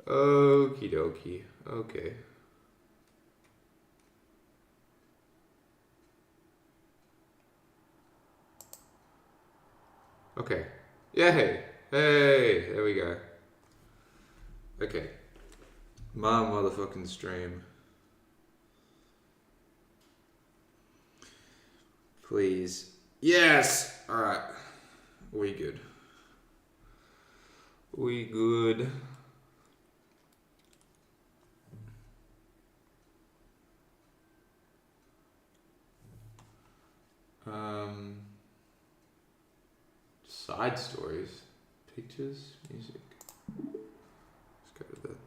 Okie dokie. Okay. Okay. Yay! Hey! There we go. Okay. My motherfucking stream. Please. Yes! Alright. We good. We good. Side stories. Pictures. Music. Let's go to that.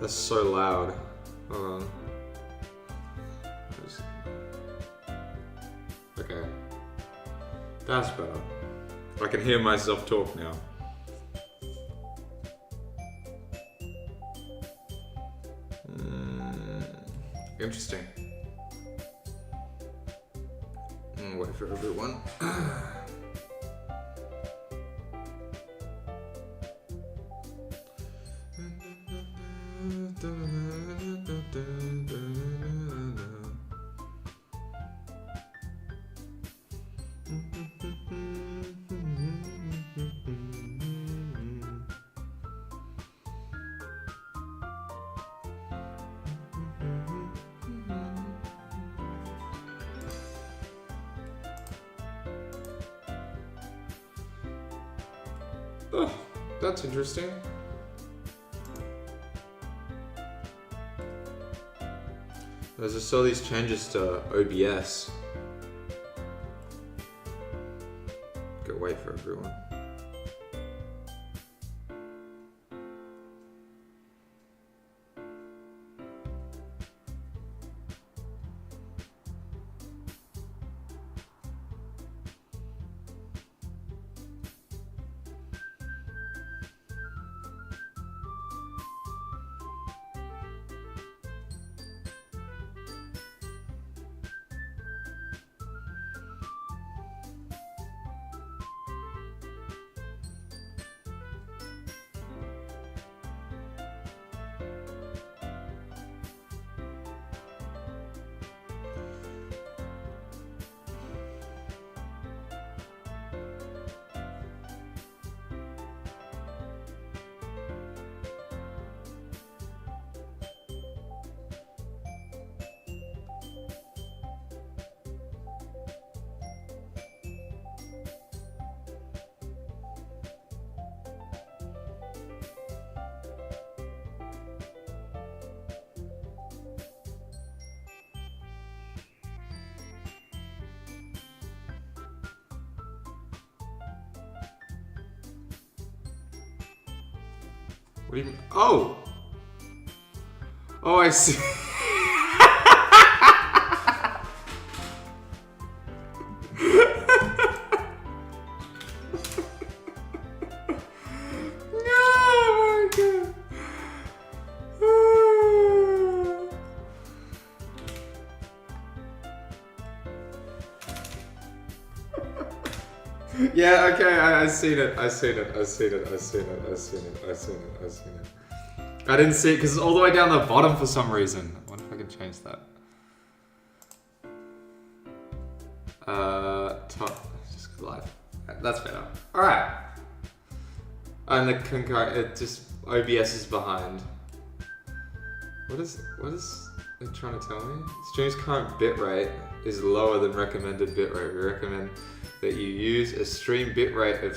That's so loud. Hold on. Okay. That's better. I can hear myself talk now. Interesting. Wait for everyone. Oh, that's interesting. I just saw these changes to OBS. Go wait for everyone. What do you mean? Oh! Oh, I see. Oh my god. Yeah, okay, I seen it. I seen it. I didn't see it because it's all the way down the bottom for some reason. I wonder if I can change that. Top, just live. That's better. Alright. And the it just, OBS is behind. What is it trying to tell me? Stream's current bitrate is lower than recommended bitrate. We recommend that you use a stream bitrate of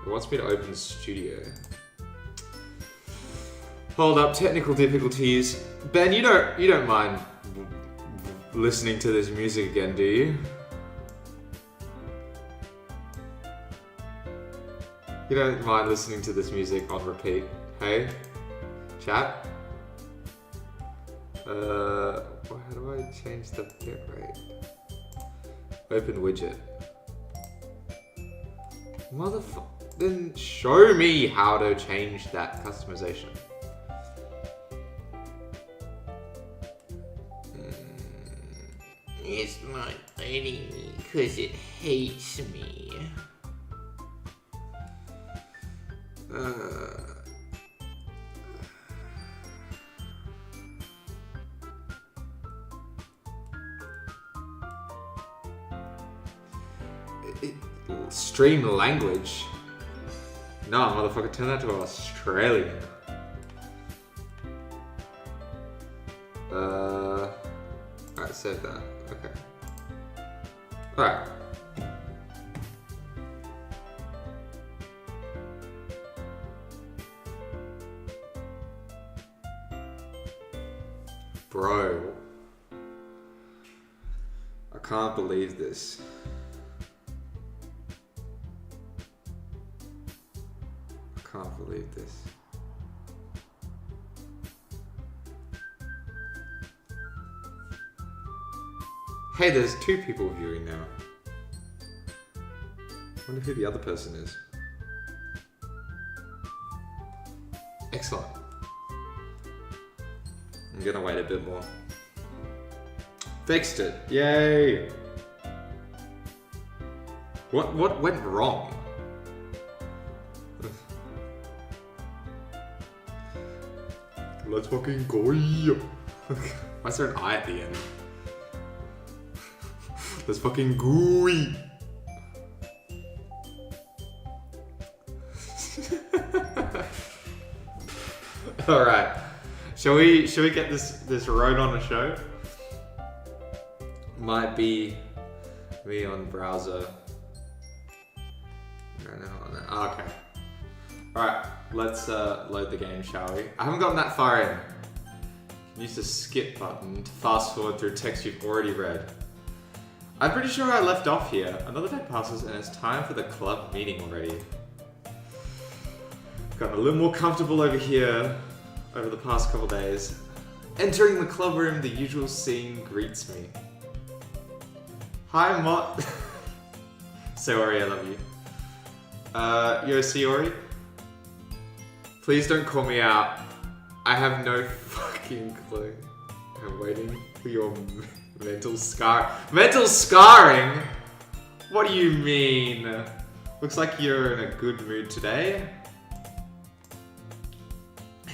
it wants me to open Studio. Hold up, technical difficulties. Ben, you don't mind listening to this music again, do you? You don't mind listening to this music on repeat, hey? Chat? How do I change the bitrate? Open widget. Motherfucker. Then show me how to change that customization. It's not letting me because it hates me. Stream language. No, motherfucker, turn that to Australian. Alright, save that. Okay. Alright. Bro. I can't believe this. I can't believe this. Hey, there's 2 people viewing now. Wonder who the other person is. Excellent. I'm gonna wait a bit more. Fixed it. Yay! What went wrong? Let's fucking go. Why is there an I at the end? Let's fucking gooey. All right. Shall we get this road on a show? Might be me on browser. No. Okay. All right. Let's load the game, shall we? I haven't gotten that far in. Use the skip button to fast forward through text you've already read. I'm pretty sure I left off here. Another day passes and it's time for the club meeting already. Gotten a little more comfortable over here over the past couple days. Entering the club room, the usual scene greets me. Hi, Mott. Sayori, I love you. Yo, Sayori? Please don't call me out. I have no fucking clue. I'm waiting for your mental scarring? What do you mean? Looks like you're in a good mood today.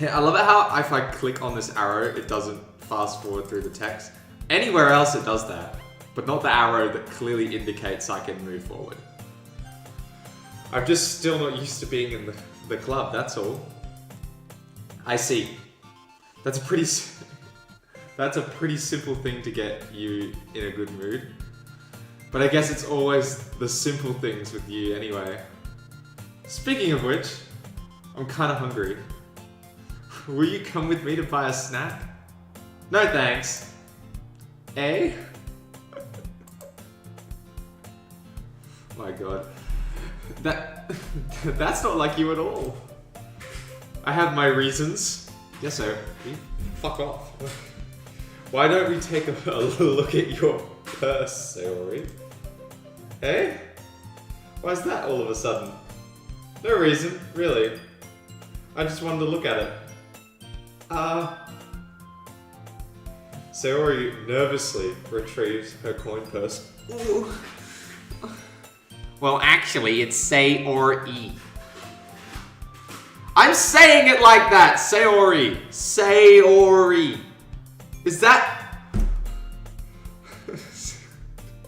I love it how if I click on this arrow, it doesn't fast forward through the text. Anywhere else it does that, but not the arrow that clearly indicates I can move forward. I'm just still not used to being in the club, that's all. I see. That's a pretty simple thing to get you in a good mood. But I guess it's always the simple things with you anyway. Speaking of which, I'm kind of hungry. Will you come with me to buy a snack? No thanks. Eh? My god. That's not like you at all. I have my reasons. Yes, sir. Fuck off. Why don't we take a look at your purse, Sayori? Hey? Why's that all of a sudden? No reason, really. I just wanted to look at it. Sayori nervously retrieves her coin purse. Ooh. Well, actually, it's Sayori. I'm saying it like that! Sayori! Sayori! Is that...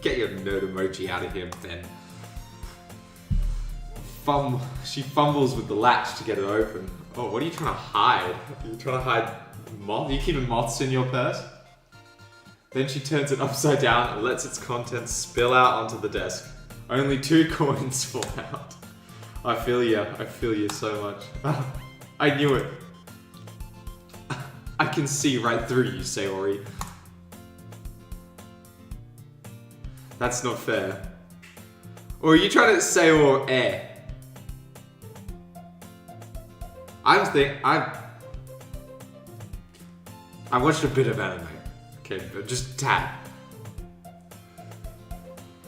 Get your nerd emoji out of here, Ben. She fumbles with the latch to get it open. Oh, what are you trying to hide? Are you trying to hide moths? Are you keeping moths in your purse? Then she turns it upside down and lets its contents spill out onto the desk. Only 2 coins fall out. I feel you so much. I knew it. I can see right through you, Sayori. That's not fair. Or are you trying to say or eh? I watched a bit of anime. Okay, but just a tad.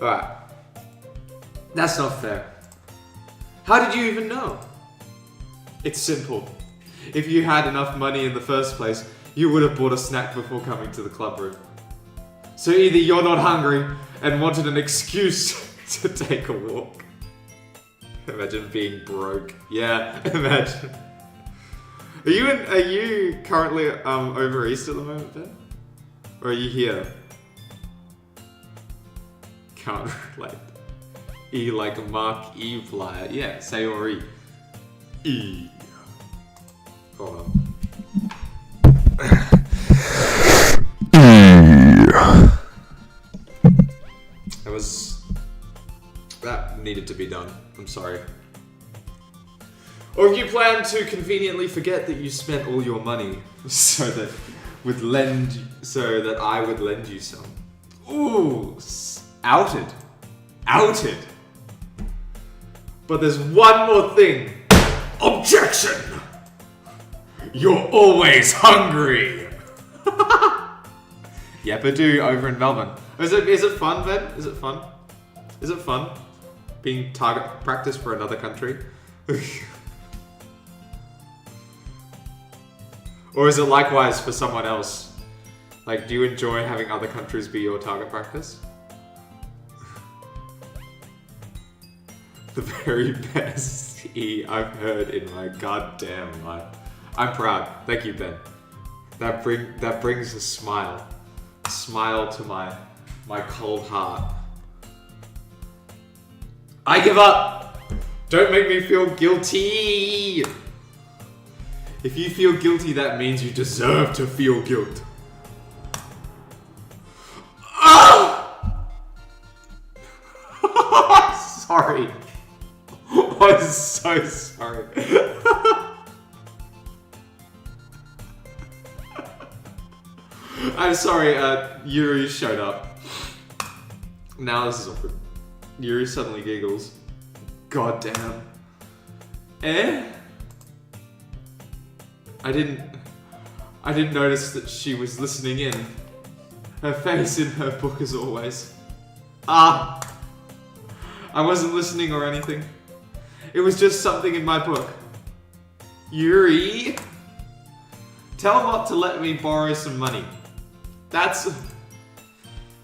Alright. That's not fair. How did you even know? It's simple. If you had enough money in the first place, you would have bought a snack before coming to the club room. So either you're not hungry and wanted an excuse to take a walk. Imagine being broke. Yeah, imagine. Are you currently over east at the moment, Ben? Or are you here? Can't relate. E like Mark E flyer. Yeah, Sayori. E. Hold on. That needed to be done. I'm sorry. Or if you plan to conveniently forget that you spent all your money so that I would lend you some. Ooh, outed. Outed. But there's one more thing. Objection! You're always hungry! Yepidoo over in Melbourne. Is it fun, Ben? Is it fun? Is it fun? Being target practice for another country? Or is it likewise for someone else? Like, do you enjoy having other countries be your target practice? The very best E I've heard in my goddamn life. I'm proud. Thank you, Ben. That brings a smile. A smile to my cold heart. I give up! Don't make me feel guilty! If you feel guilty, that means you deserve to feel guilt. Ah! Sorry. I'm so sorry. I'm sorry, Yuri showed up. Now this is awkward. Yuri suddenly giggles. God damn. Eh? I didn't notice that she was listening in. Her face in her book as always. Ah! I wasn't listening or anything. It was just something in my book. Yuri! Tell Mott to let me borrow some money. That's...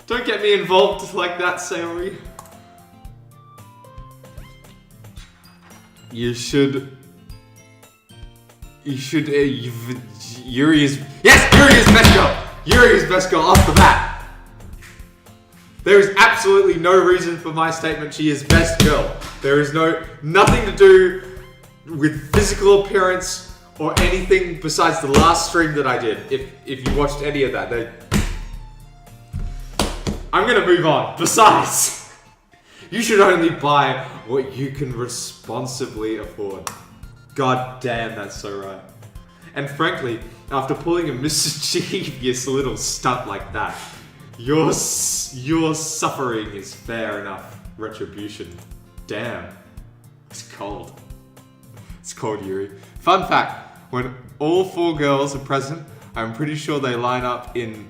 Don't get me involved like that, Sayori. Yuri is best girl! Yuri is best girl off the bat! There is absolutely no reason for my statement she is best girl. There is nothing to do with physical appearance or anything besides the last stream that I did. If you watched any of that, I'm gonna move on. Besides, you should only buy what you can responsibly afford. God damn, that's so right. And frankly, after pulling a mischievous little stunt like that, your suffering is fair enough retribution. Damn. It's cold. It's cold, Yuri. Fun fact, when all 4 girls are present, I'm pretty sure they line up in...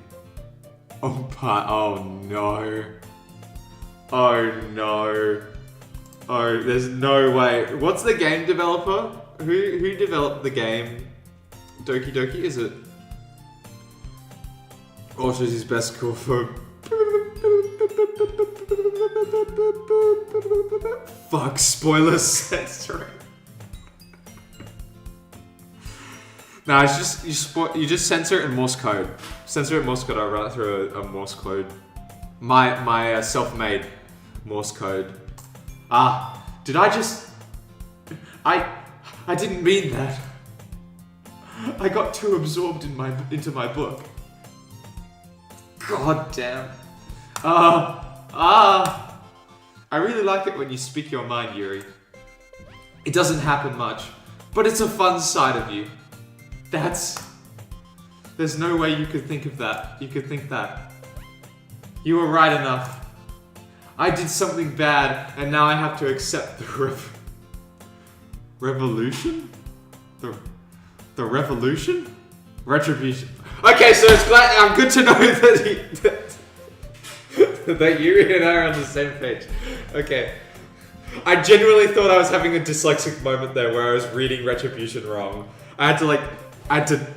Oh no. Oh no. Oh, there's no way. What's the game developer? Who developed the game? Doki Doki, is it? Also, his best call for... Fuck, spoilers. That's right. Nah, it's just, you just censor it in Morse code. Censor it in Morse code, I'll run it through a Morse code. My self-made Morse code. Ah, did I just... I didn't mean that. I got too absorbed into my book. God damn. I really like it when you speak your mind, Yuri. It doesn't happen much, but it's a fun side of you. That's There's no way you could think of that. You could think that. You were right enough. I did something bad, and now I have to accept the revolution? The revolution? Retribution. Okay, so it's glad I'm good to know that you and I are on the same page. Okay. I genuinely thought I was having a dyslexic moment there where I was reading retribution wrong. I had to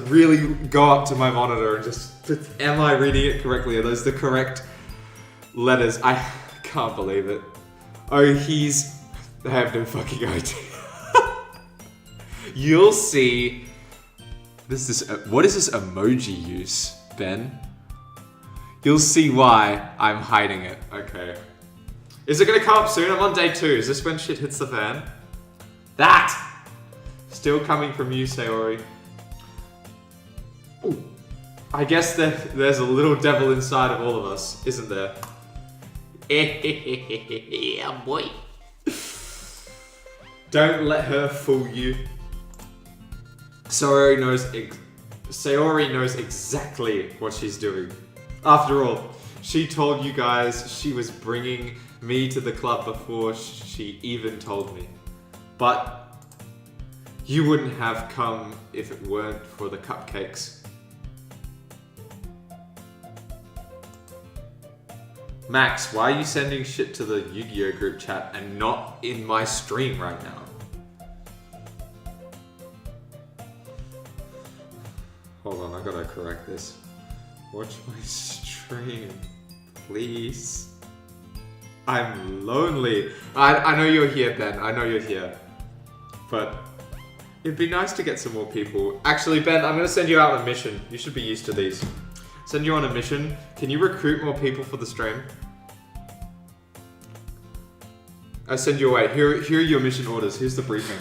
really go up to my monitor and just, am I reading it correctly? Are those the correct letters? I can't believe it. Oh, I have no fucking idea. You'll see. What is this emoji use, Ben? You'll see why I'm hiding it. Okay. Is it gonna come up soon? I'm on day 2. Is this when shit hits the fan? That! Still coming from you, Sayori. Ooh. I guess there's a little devil inside of all of us, isn't there? Yeah, boy. Don't let her fool you. Sayori knows exactly what she's doing. After all, she told you guys she was bringing me to the club before she even told me. But you wouldn't have come if it weren't for the cupcakes. Max, why are you sending shit to the Yu-Gi-Oh group chat and not in my stream right now? Hold on, I gotta correct this. Watch my stream, please. I'm lonely. I know you're here, Ben. I know you're here. But it'd be nice to get some more people. Actually, Ben, I'm gonna send you out on a mission. You should be used to these. Send you on a mission. Can you recruit more people for the stream? I send you away. Here are your mission orders. Here's the briefing.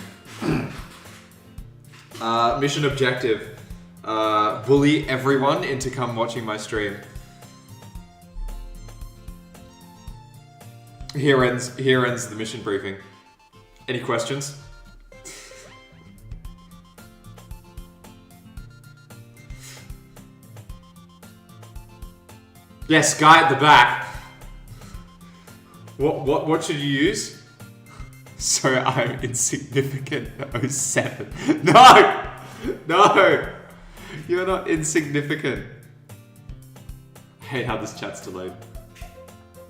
Mission objective. Bully everyone into come watching my stream. Here ends the mission briefing. Any questions? Yes, guy at the back. What should you use? So I'm insignificant 07. No! No! You're not insignificant. I hate how this chat's delayed.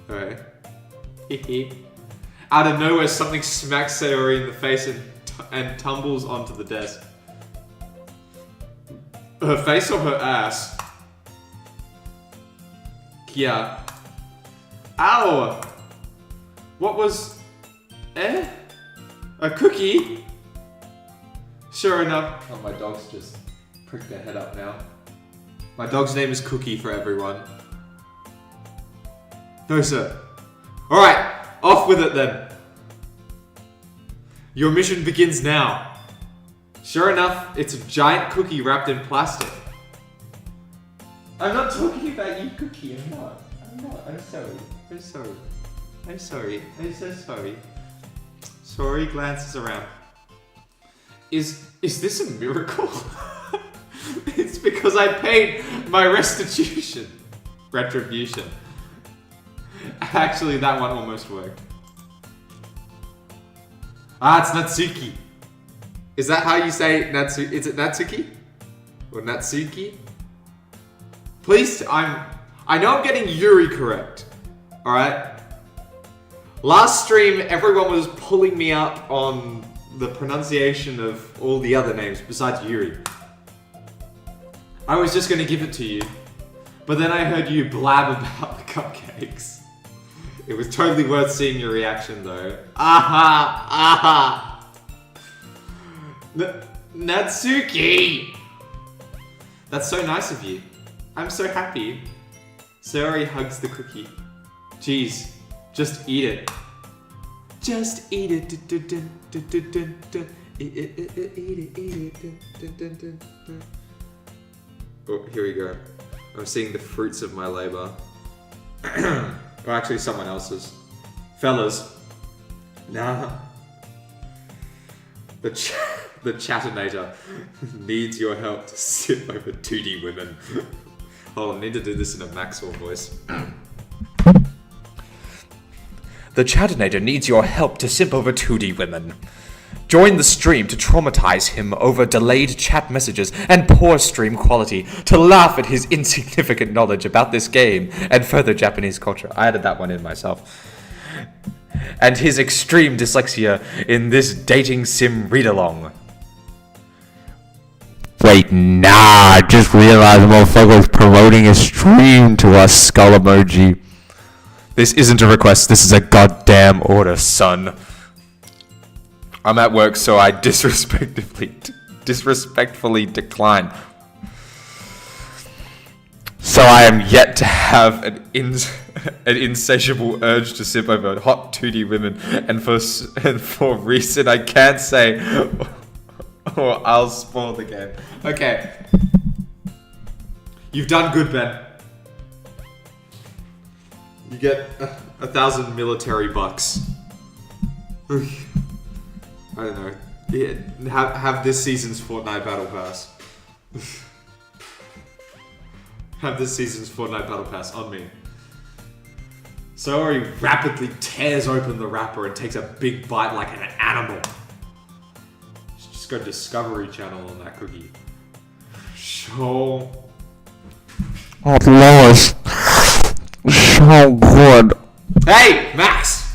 Alright. Out of nowhere, something smacks Sayori in the face and tumbles onto the desk. Her face or her ass? Yeah. Ow! What was... A cookie? Sure enough... Oh, my dog's just pricked their head up now. My dog's name is Cookie for everyone. No, sir. Alright, off with it then. Your mission begins now. Sure enough, it's a giant cookie wrapped in plastic. I'm not talking about you, Cookie. I'm not. I'm sorry. I'm sorry. I'm sorry. I'm so sorry. Sorry glances around. Is this a miracle? It's because I paid my restitution. Retribution. Actually, that one almost worked. Ah, it's Natsuki. Is that how you say Natsuki? Is it Natsuki? Or Natsuki? Please, I know I'm getting Yuri correct. Alright? Last stream, everyone was pulling me up on the pronunciation of all the other names besides Yuri. I was just gonna give it to you. But then I heard you blab about the cupcakes. It was totally worth seeing your reaction though. Aha! Aha! Natsuki! That's so nice of you. I'm so happy. Sayori hugs the cookie. Jeez, just eat it. Just eat it. Eat it. Oh, here we go. I'm seeing the fruits of my labor. Or actually someone else's. Fellas. Nah. The The Chatinator needs your help to sip over 2D women. Hold on, I need to do this in a Maxwell voice. The Chatinator needs your help to simp over 2D women. Join the stream to traumatize him over delayed chat messages and poor stream quality, to laugh at his insignificant knowledge about this game and further Japanese culture. I added that one in myself. And his extreme dyslexia in this dating sim read-along. Wait, nah, I just realized the motherfucker was promoting his stream to us, skull emoji. This isn't a request, this is a goddamn order, son. I'm at work, so I disrespectfully decline. So I am yet to have an insatiable urge to sip over hot 2D women, and for reason I can't say, or I'll spoil the game. Okay. You've done good, Ben. You get 1,000 military bucks. I don't know. Yeah, have this season's Fortnite Battle Pass. Have this season's Fortnite Battle Pass on me. Saori rapidly tears open the wrapper and takes a big bite like an animal. Just go Discovery Channel on that cookie. So... Oh, Lois. So good. Hey, Max!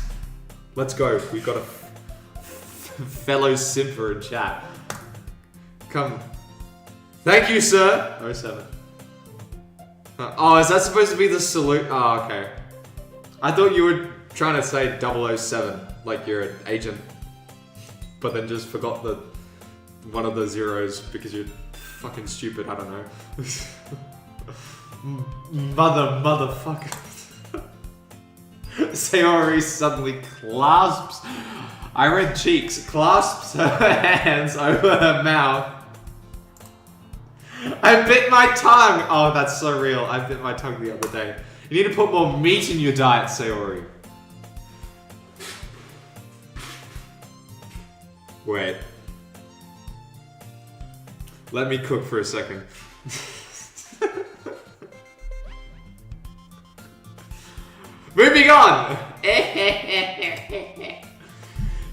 Let's go. We've got a fellow simper in chat. Come. Thank you, sir. 07. Oh, is that supposed to be the salute? Oh, okay. I thought you were trying to say 007, like you're an agent, but then just forgot the one of the zeros because you're fucking stupid. I don't know. Motherfucker. Sayori suddenly clasps Iron cheeks, clasps her hands over her mouth. I bit my tongue! Oh, that's so real. I bit my tongue the other day. You need to put more meat in your diet, Sayori. Wait. Let me cook for a second. Moving on!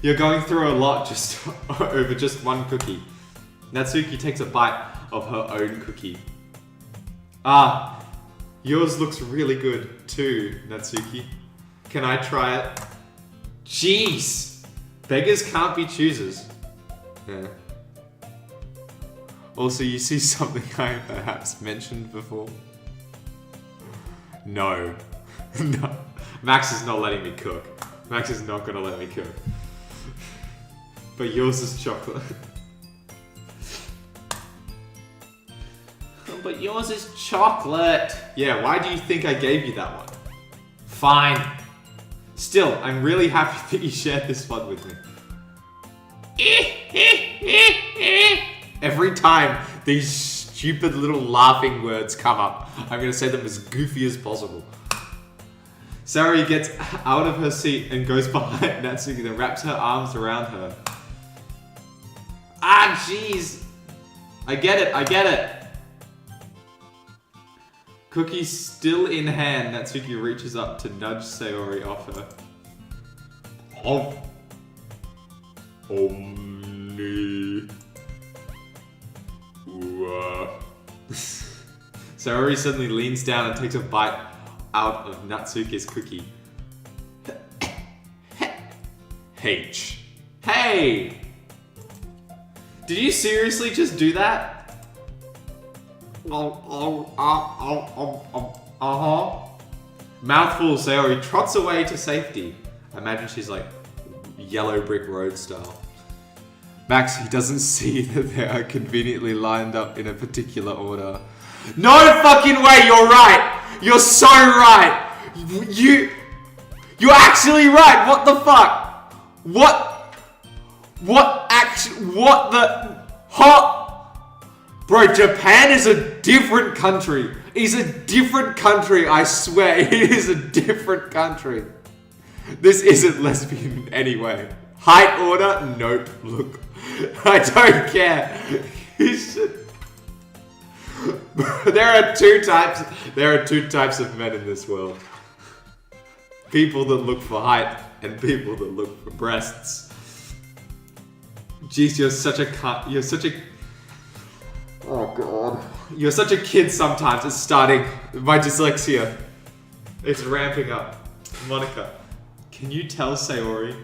You're going through a lot just over just one cookie. Natsuki takes a bite of her own cookie. Ah, yours looks really good too, Natsuki. Can I try it? Jeez! Beggars can't be choosers. Yeah. Also, you see something I perhaps mentioned before? No. No. Max is not letting me cook. Max is not gonna let me cook. But yours is chocolate. But yours is chocolate. Yeah, why do you think I gave you that one? Fine. Still, I'm really happy that you shared this one with me. Every time these stupid little laughing words come up, I'm gonna say them as goofy as possible. Saori gets out of her seat and goes behind Natsuki, then wraps her arms around her. Ah, jeez. I get it, I get it. Cookie still in hand, Natsuki reaches up to nudge Sayori off her. Oh. Omni. Sayori suddenly leans down and takes a bite out of Natsuki's cookie. H. Hey! Did you seriously just do that? Mouthful, Sayori trots away to safety. I imagine she's like yellow brick road style. Max, he doesn't see that they are conveniently lined up in a particular order. No fucking way, you're right! You're so right! You're actually right! What the fuck? What the hot? Bro, Japan is a different country. It's a different country, I swear. It is a different country. This isn't lesbian in any way. Height order? Nope. Look, I don't care. You should. There are two types of men in this world. People that look for height and people that look for breasts. Jeez, you're such a cunt. You're such a... Oh, God. You're such a kid sometimes. It's starting. My dyslexia. It's ramping up. Monica, can you tell Sayori?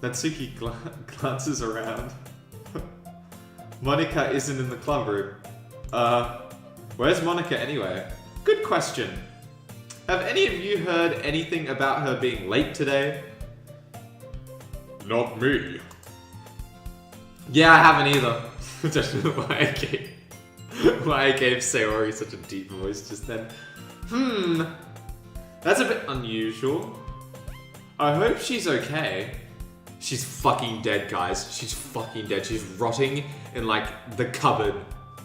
Natsuki glances around. Monica isn't in the club room. Where's Monica anyway? Good question. Have any of you heard anything about her being late today? Not me. Yeah, I haven't either. I don't know why I gave Sayori such a deep voice just then. That's a bit unusual. I hope she's okay. She's fucking dead, guys. She's fucking dead. She's rotting in, like, the cupboard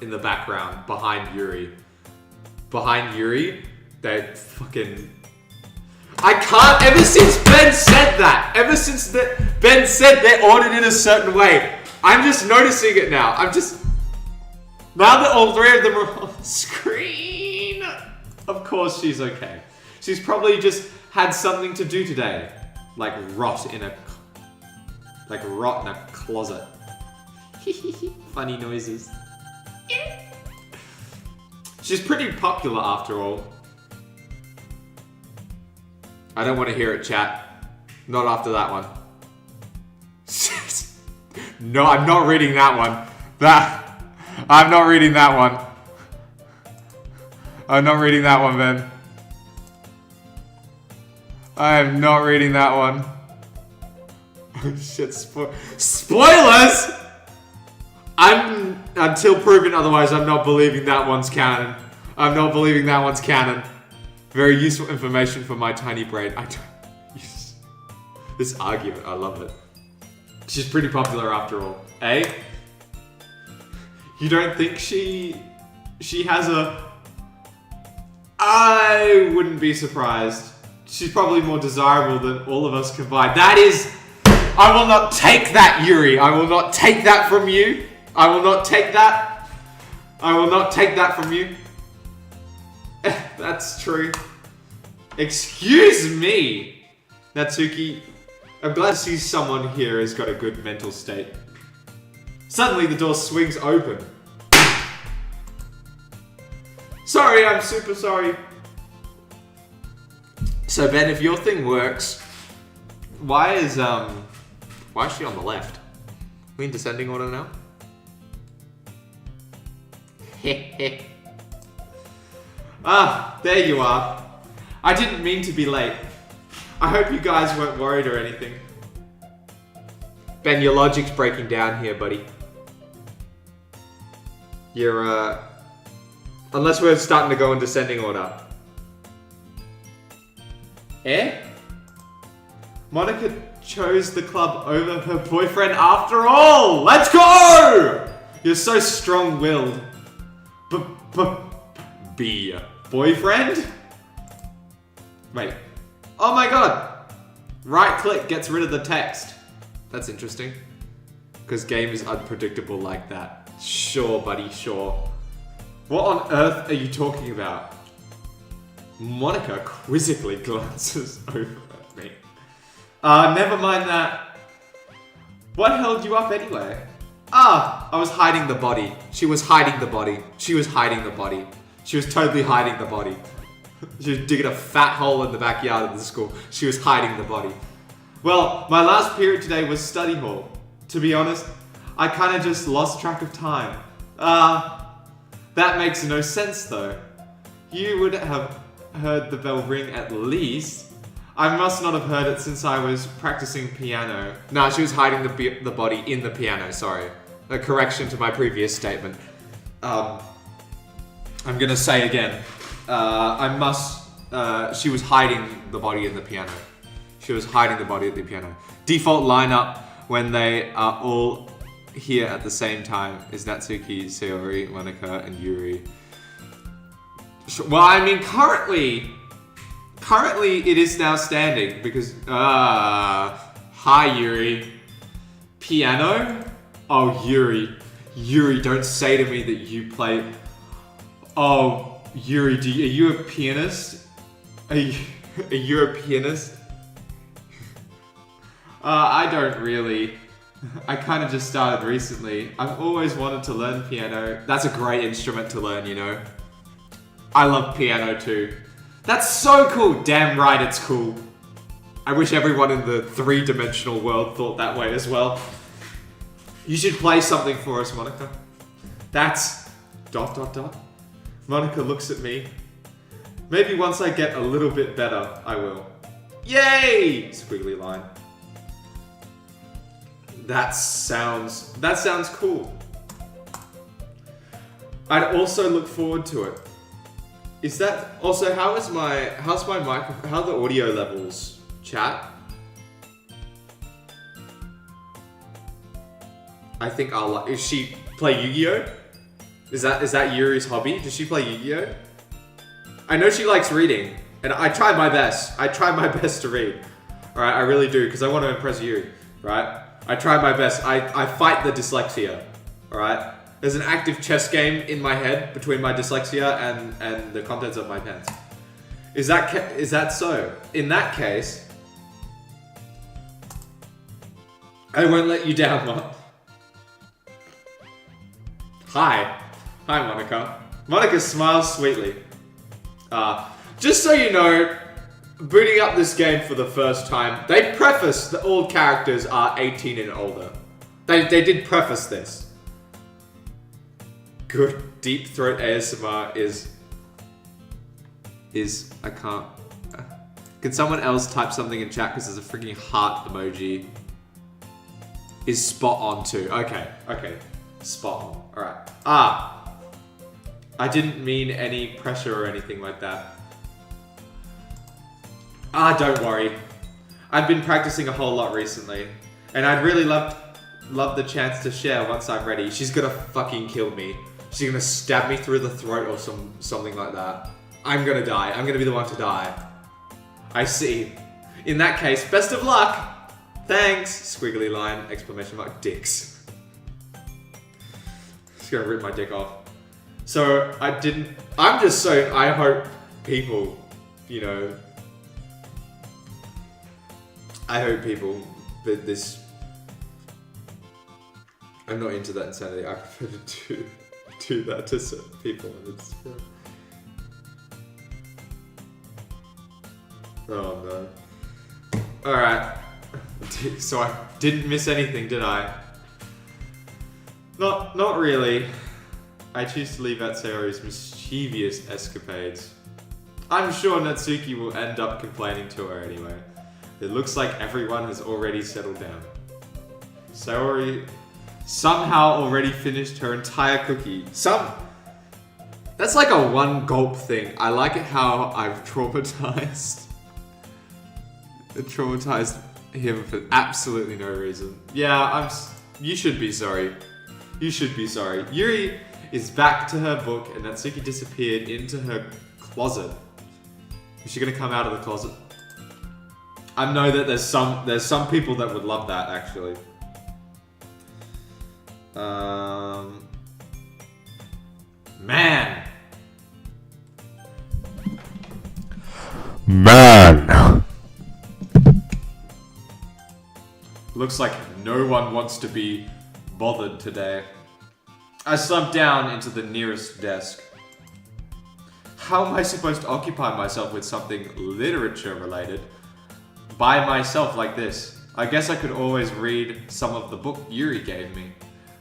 in the background behind Yuri. Behind Yuri, they fucking... I can't... Ever since Ben said that, Ben said they're ordered in a certain way, I'm just noticing it now. Now that all three of them are on the screen, of course she's okay. She's probably just had something to do today. Like rot in a closet. Funny noises. She's pretty popular after all. I don't want to hear it, chat. Not after that one. No, I'm not reading that one. I'm not reading that one. I'm not reading that one, Ben. I am not reading that one. Oh shit, spoilers! Until proven otherwise, I'm not believing that one's canon. I'm not believing that one's canon. Very useful information for my tiny brain. This argument, I love it. She's pretty popular after all. You don't think she has a... I wouldn't be surprised. She's probably more desirable than all of us combined. That is... I will not take that, Yuri. I will not take that from you. I will not take that. I will not take that from you. That's true. Excuse me, Natsuki. I'm glad to see someone here has got a good mental state. Suddenly the door swings open. Sorry, I'm super sorry. So Ben, if your thing works, why is she on the left? Are we in descending order now? There you are. I didn't mean to be late. I hope you guys weren't worried or anything. Ben, your logic's breaking down here, buddy. You're, unless we're starting to go in descending order. Monica chose the club over her boyfriend after all! Let's go! You're so strong-willed. Be boyfriend? Wait. Oh my god! Right-click gets rid of the text. That's interesting. Because game is unpredictable like that. Sure, buddy, sure. What on earth are you talking about? Monica quizzically glances over at me. Never mind that. What held you up anyway? I was hiding the body. She was hiding the body. She was hiding the body. She was totally hiding the body. She was digging a fat hole in the backyard of the school. She was hiding the body. Well, my last period today was study hall. To be honest, I kind of just lost track of time. That makes no sense though. You would have heard the bell ring at least. I must not have heard it since I was practicing piano. No, she was hiding the body in the piano, sorry. A correction to my previous statement. I'm gonna say again. She was hiding the body in the piano. She was hiding the body at the piano. Default lineup when they are all here at the same time is Natsuki, Sayori, Monica, and Yuri. Well, I mean, currently it is now standing because, Hi, Yuri. Piano? Oh, Yuri. Yuri, don't say to me that you play... Oh, Yuri, are you a pianist? Are you a pianist? I don't really. I kind of just started recently. I've always wanted to learn piano. That's a great instrument to learn, you know. I love piano too. That's so cool. Damn right it's cool. I wish everyone in the three-dimensional world thought that way as well. You should play something for us, Monica. That's... ... Monica looks at me. Maybe once I get a little bit better, I will. Yay! Squiggly line. That sounds cool. I'd also look forward to it. Is that also how's my microphone? How are the audio levels? Chat. I think I'll. Is she play Yu-Gi-Oh? Is that Yuri's hobby? Does she play Yu-Gi-Oh? I know she likes reading, and I try my best. I try my best to read. All right, I really do because I want to impress you. Right? I try my best. I fight the dyslexia. All right. There's an active chess game in my head between my dyslexia and the contents of my pants. Is that so? In that case, I won't let you down, Mon. Hi, Monica. Monica smiles sweetly. Just so you know, booting up this game for the first time, they preface that all characters are 18 and older. They did preface this. Good deep throat ASMR is I can't. Can someone else type something in chat because there's a freaking heart emoji? Is spot on too. Okay. Spot on. Alright. I didn't mean any pressure or anything like that. Don't worry. I've been practicing a whole lot recently. And I'd really love the chance to share once I'm ready. She's gonna fucking kill me. She's gonna stab me through the throat or something like that. I'm gonna die. I'm gonna be the one to die. I see. In that case, best of luck! Thanks! Squiggly line, exclamation mark, dicks. Just gonna rip my dick off. So, I hope people, you know, that this... I'm not into that insanity. I prefer to do that to certain people on Instagram. Oh no. Alright. So I didn't miss anything, did I? Not really. I choose to leave out Sayori's mischievous escapades. I'm sure Natsuki will end up complaining to her anyway. It looks like everyone has already settled down. Sayori somehow already finished her entire cookie. That's like a one gulp thing. I like it how I've traumatized him for absolutely no reason. Yeah, you should be sorry. You should be sorry. Yuri is back to her book and Natsuki disappeared into her closet. Is she gonna come out of the closet? I know that there's some people that would love that actually. Man. Looks like no one wants to be bothered today. I slumped down into the nearest desk. How am I supposed to occupy myself with something literature related by myself like this? I guess I could always read some of the book Yuri gave me.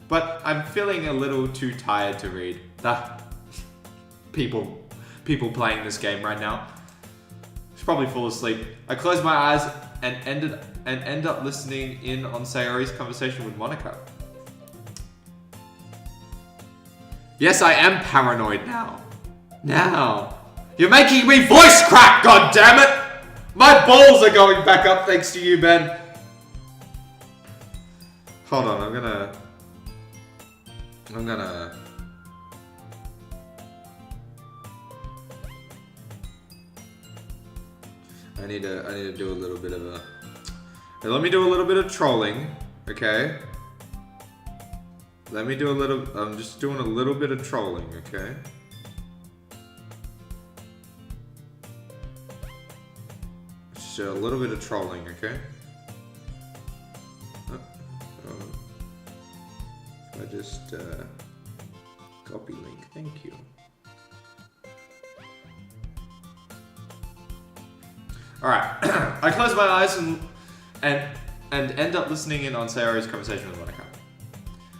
But I'm feeling a little too tired to read. People playing this game right now. Should probably fall asleep. I closed my eyes and end up listening in on Sayori's conversation with Monica. Yes, I am paranoid now. You're making me voice crack, goddammit! My balls are going back up thanks to you, Ben. Hold on, I'm gonna... I need to do a little bit of a Now, let me do a little bit of trolling, okay? Let me do a little... I'm just doing a little bit of trolling, okay? Just a little bit of trolling, okay? If I just copy link, thank you. Alright, I close my eyes and end up listening in on Sayori's conversation with Monica.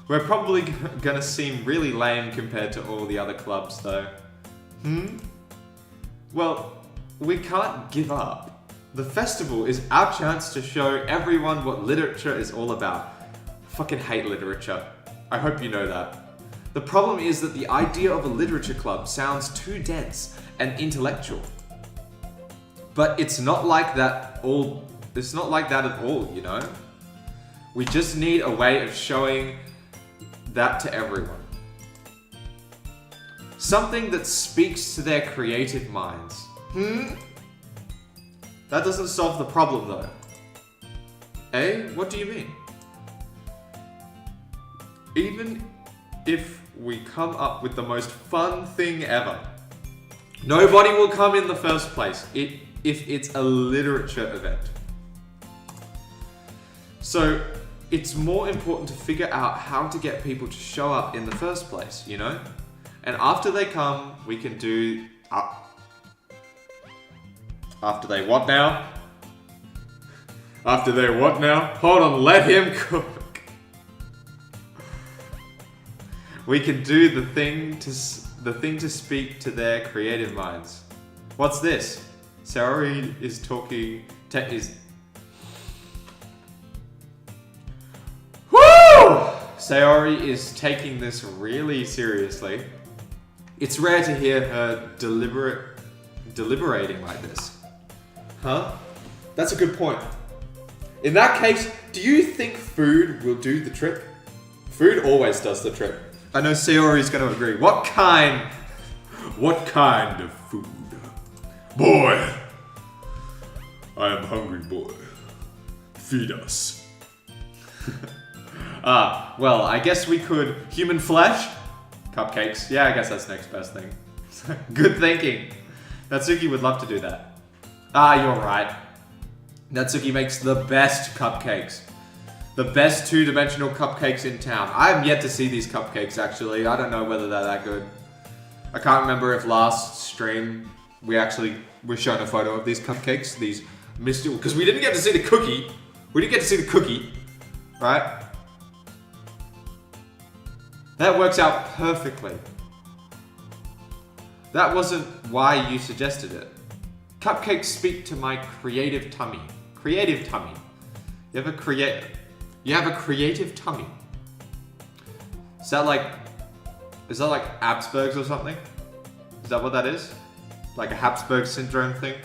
We're probably gonna seem really lame compared to all the other clubs, though. Well, we can't give up. The festival is our chance to show everyone what literature is all about. I fucking hate literature. I hope you know that. The problem is that the idea of a literature club sounds too dense and intellectual. But it's not like that all. It's not like that at all, you know? We just need a way of showing that to everyone. Something that speaks to their creative minds. That doesn't solve the problem, though. Eh? What do you mean? Even if we come up with the most fun thing ever, nobody will come in the first place if it's a literature event. So it's more important to figure out how to get people to show up in the first place, you know? And after they come, we can do... After they what now? After they what now? Hold on, let him cook. We can do the thing to speak to their creative minds. What's this? Saori is talking... Sayori is taking this really seriously. It's rare to hear her deliberating like this. Huh? That's a good point. In that case, do you think food will do the trick? Food always does the trick. I know Sayori's going to agree. What kind of food? Boy! I am hungry, boy. Feed us. Well, I guess we could... Human flesh? Cupcakes. Yeah, I guess that's next best thing. Good thinking. Natsuki would love to do that. You're right. Natsuki makes the best cupcakes. The best two-dimensional cupcakes in town. I have yet to see these cupcakes, actually. I don't know whether they're that good. I can't remember if last stream we actually were shown a photo of these cupcakes. These mystical... Because we didn't get to see the cookie. We didn't get to see the cookie. Right? That works out perfectly. That wasn't why you suggested it. Cupcakes speak to my creative tummy. Creative tummy. You have a creative tummy. Is that like Habsburg's or something? Is that what that is? Like a Habsburg syndrome thing?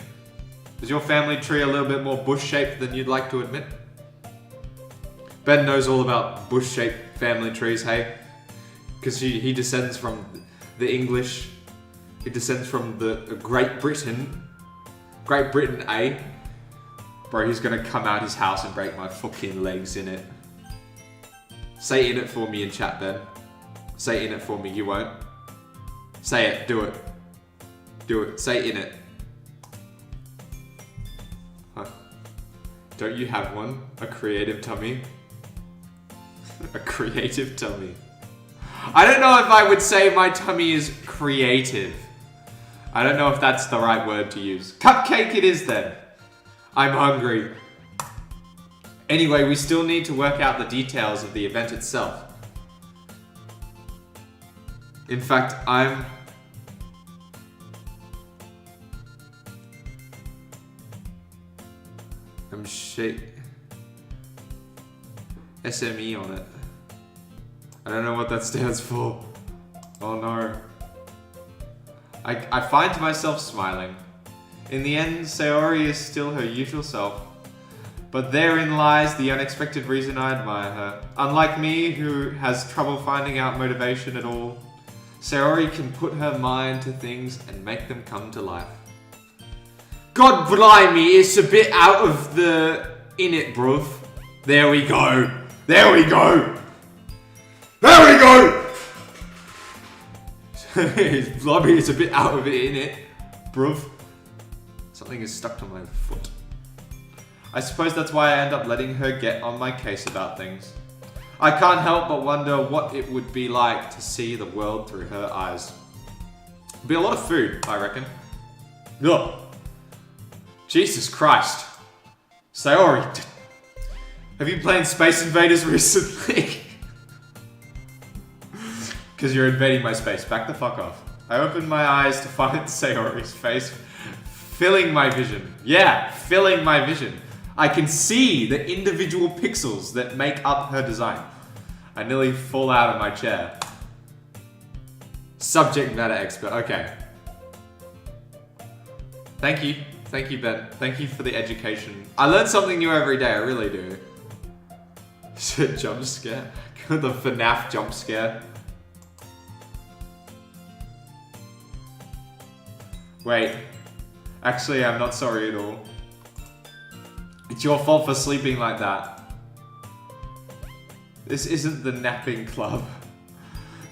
Is your family tree a little bit more bush-shaped than you'd like to admit? Ben knows all about bush-shaped family trees, hey? Because he descends from the English. He descends from the Great Britain. Great Britain, eh? Bro, he's gonna come out his house and break my fucking legs in it. Say in it for me in chat, Ben. Say in it for me, you won't. Say it, do it. Do it, say in it. Huh? Don't you have one? A creative tummy? A creative tummy. I don't know if I would say my tummy is creative. I don't know if that's the right word to use. Cupcake it is then. I'm hungry. Anyway, we still need to work out the details of the event itself. In fact, I'm SME on it. I don't know what that stands for. Oh no. I find myself smiling. In the end, Sayori is still her usual self. But therein lies the unexpected reason I admire her. Unlike me, who has trouble finding out motivation at all, Sayori can put her mind to things and make them come to life. God blimey, it's a bit out of the In it, bruv. There we go. There we go. There we go. His blobby is a bit out of it, in it, bruv. Something is stuck to my foot. I suppose that's why I end up letting her get on my case about things. I can't help but wonder what it would be like to see the world through her eyes. It'd be a lot of food, I reckon. Ugh. Jesus Christ. Sayori, have you played Space Invaders recently? Because you're invading my space. Back the fuck off. I opened my eyes to find Sayori's face filling my vision. Yeah, filling my vision. I can see the individual pixels that make up her design. I nearly fall out of my chair. Subject matter expert. Okay. Thank you. Thank you, Ben. Thank you for the education. I learn something new every day. I really do. It's a jump scare. The FNAF jump scare. Wait. Actually, I'm not sorry at all. It's your fault for sleeping like that. This isn't the napping club.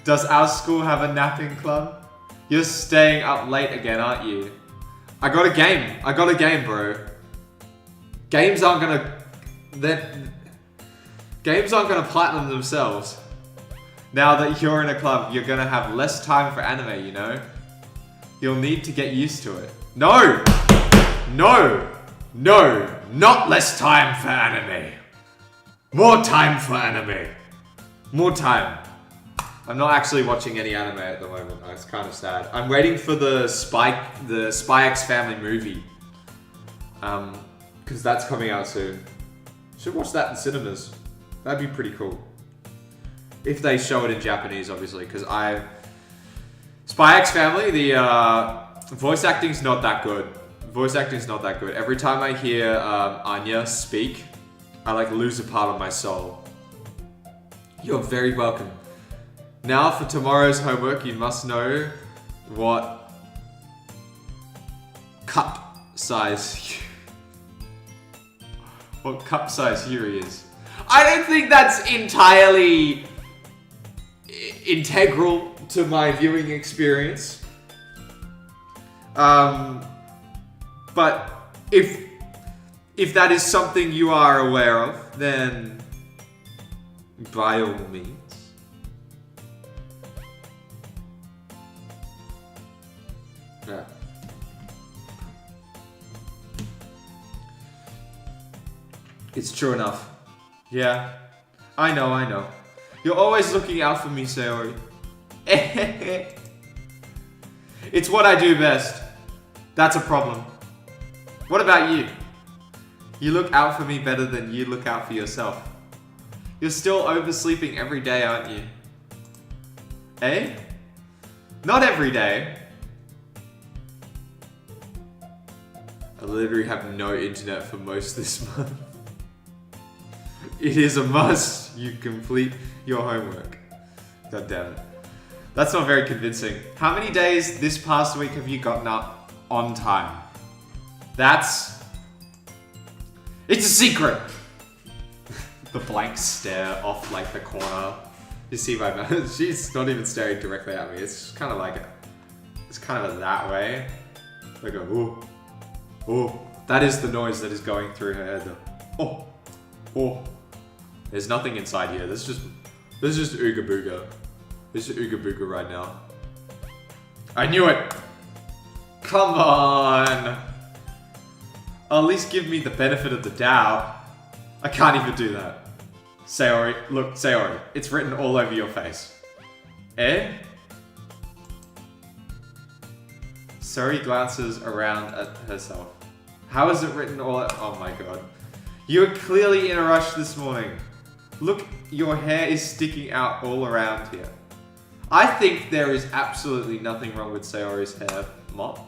Does our school have a napping club? You're staying up late again, aren't you? I got a game. I got a game, bro. Games aren't gonna platinum themselves. Now that you're in a club, you're gonna have less time for anime, you know? You'll need to get used to it. No! No! No! Not less time for anime! More time for anime! More time. I'm not actually watching any anime at the moment. It's kind of sad. I'm waiting for the Spy X Family movie. Because that's coming out soon. Should watch that in cinemas. That'd be pretty cool. If they show it in Japanese, obviously, because Spy X Family, the voice acting's not that good. Voice acting's not that good. Every time I hear Anya speak, I like lose a part of my soul. You're very welcome. Now for tomorrow's homework, you must know what cup size Yuri is. I don't think that's entirely integral to my viewing experience. But if that is something you are aware of, then by all means. Yeah. It's true enough. Yeah. I know. You're always looking out for me, Sayori. It's what I do best. That's a problem. What about you? You look out for me better than you look out for yourself. You're still oversleeping every day, aren't you? Eh? Not every day. I literally have no internet for most this month. It is a must you complete your homework. God damn it. That's not very convincing. How many days this past week have you gotten up on time? It's a secret! The blank stare off like the corner. You see my mouth? She's not even staring directly at me. It's kind of like it's kind of that way. Like a ooh. Oh, that is the noise that is going through her head though. Oh. There's nothing inside here. This is just Ooga Booga. This is Ooga Booga right now. I knew it! Come on! At least give me the benefit of the doubt. I can't even do that. Sayori, look, Sayori, it's written all over your face. Eh? Sayori glances around at herself. How is it written oh my god. You are clearly in a rush this morning. Look, your hair is sticking out all around here. I think there is absolutely nothing wrong with Sayori's hair, Mott.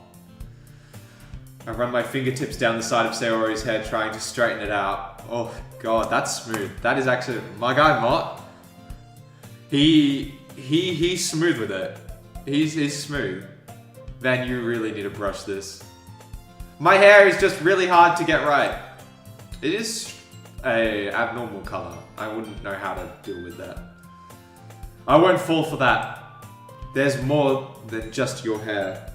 I run my fingertips down the side of Sayori's hair trying to straighten it out. Oh god, that's smooth. That is actually, my guy Mott, he's smooth with it. He's smooth. Van, you really need to brush this. My hair is just really hard to get right. It is a abnormal color. I wouldn't know how to deal with that. I won't fall for that. There's more than just your hair.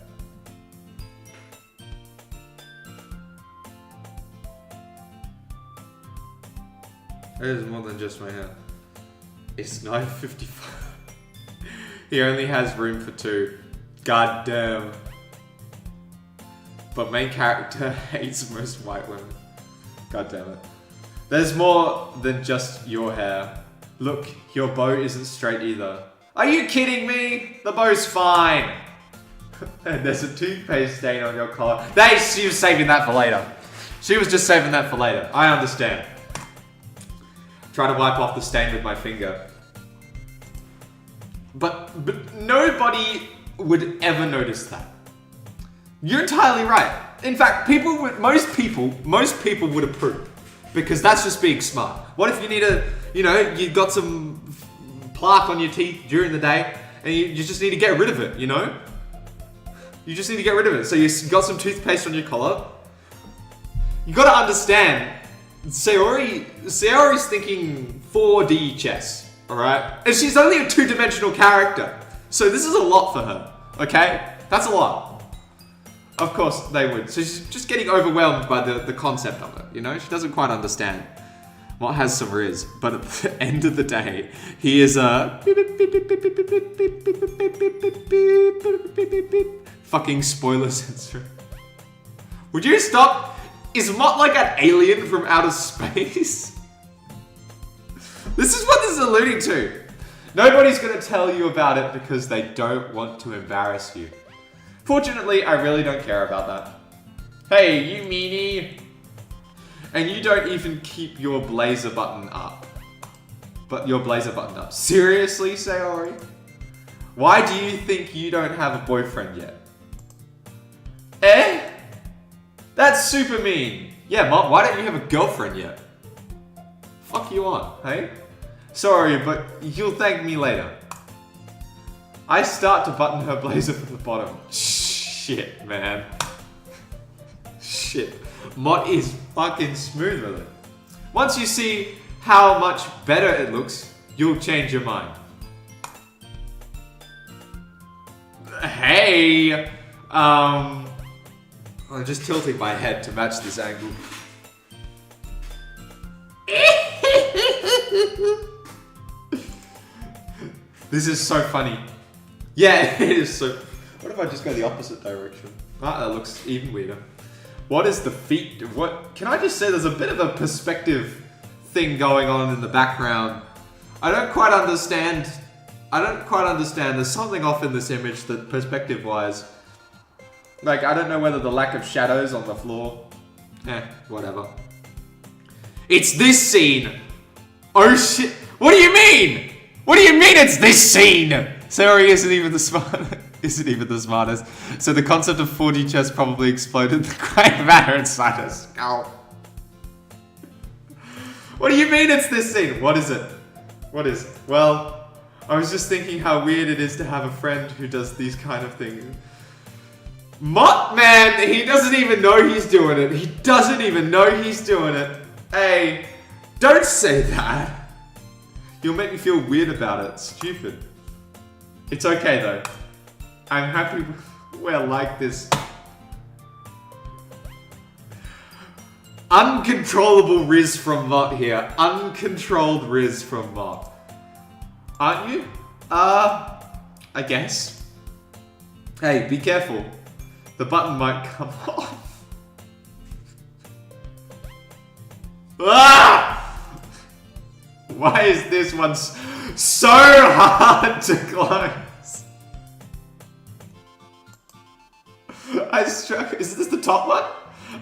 There's more than just my hair. It's 9:55. He only has room for 2. God damn. But main character hates most white women. God damn it. There's more than just your hair. Look, your bow isn't straight either. Are you kidding me? The bow's fine. And there's a toothpaste stain on your collar. She was saving that for later. She was just saving that for later. I understand. Try to wipe off the stain with my finger. But nobody would ever notice that. You're entirely right. In fact, most people would approve. Because that's just being smart. What if you need you got some plaque on your teeth during the day and you just need to get rid of it, you know? You just need to get rid of it. So you got some toothpaste on your collar. You gotta understand, Sayori's thinking 4D chess, alright? And she's only a 2-dimensional character. So this is a lot for her, okay? That's a lot. Of course they would. So she's just getting overwhelmed by the concept of it, you know? She doesn't quite understand. Mott has some riz, but at the end of the day, he is a fucking spoiler sensor. Would you stop? Is Mott like an alien from outer space? This is what this is alluding to. Nobody's gonna tell you about it because they don't want to embarrass you. Fortunately, I really don't care about that. Hey, you meanie. And you don't even keep your blazer button up. Seriously, Sayori? Why do you think you don't have a boyfriend yet? Eh? That's super mean. Yeah, Mom, why don't you have a girlfriend yet? Fuck you on, hey? Sorry, but you'll thank me later. I start to button her blazer from the bottom. Shit, man. Shit. Mott is fucking smooth with it. Once you see how much better it looks, you'll change your mind. Hey! I'm just tilting my head to match this angle. This is so funny. Yeah, it is so... What if I just go the opposite direction? Ah, that looks even weirder. What is the feet? What? Can I just say there's a bit of a perspective thing going on in the background. I don't quite understand. There's something off in this image that perspective-wise. Like, I don't know whether the lack of shadows on the floor. Whatever. It's this scene! Oh shit! What do you mean? What do you mean it's this scene? Sayori isn't even the smartest. So the concept of 4D chess probably exploded the gray matter inside her skull. What do you mean it's this scene? What is it? What is it? Well, I was just thinking how weird it is to have a friend who does these kind of things. Mott, man, he doesn't even know he's doing it. He doesn't even know he's doing it. Hey, don't say that. You'll make me feel weird about it. Stupid. It's okay though. I'm happy we're like this. Uncontrollable Riz from Mott here. Uncontrolled Riz from Mott. Aren't you? I guess. Hey, be careful. The button might come off. Ah! Why is this one so hard to close? Is this the top one?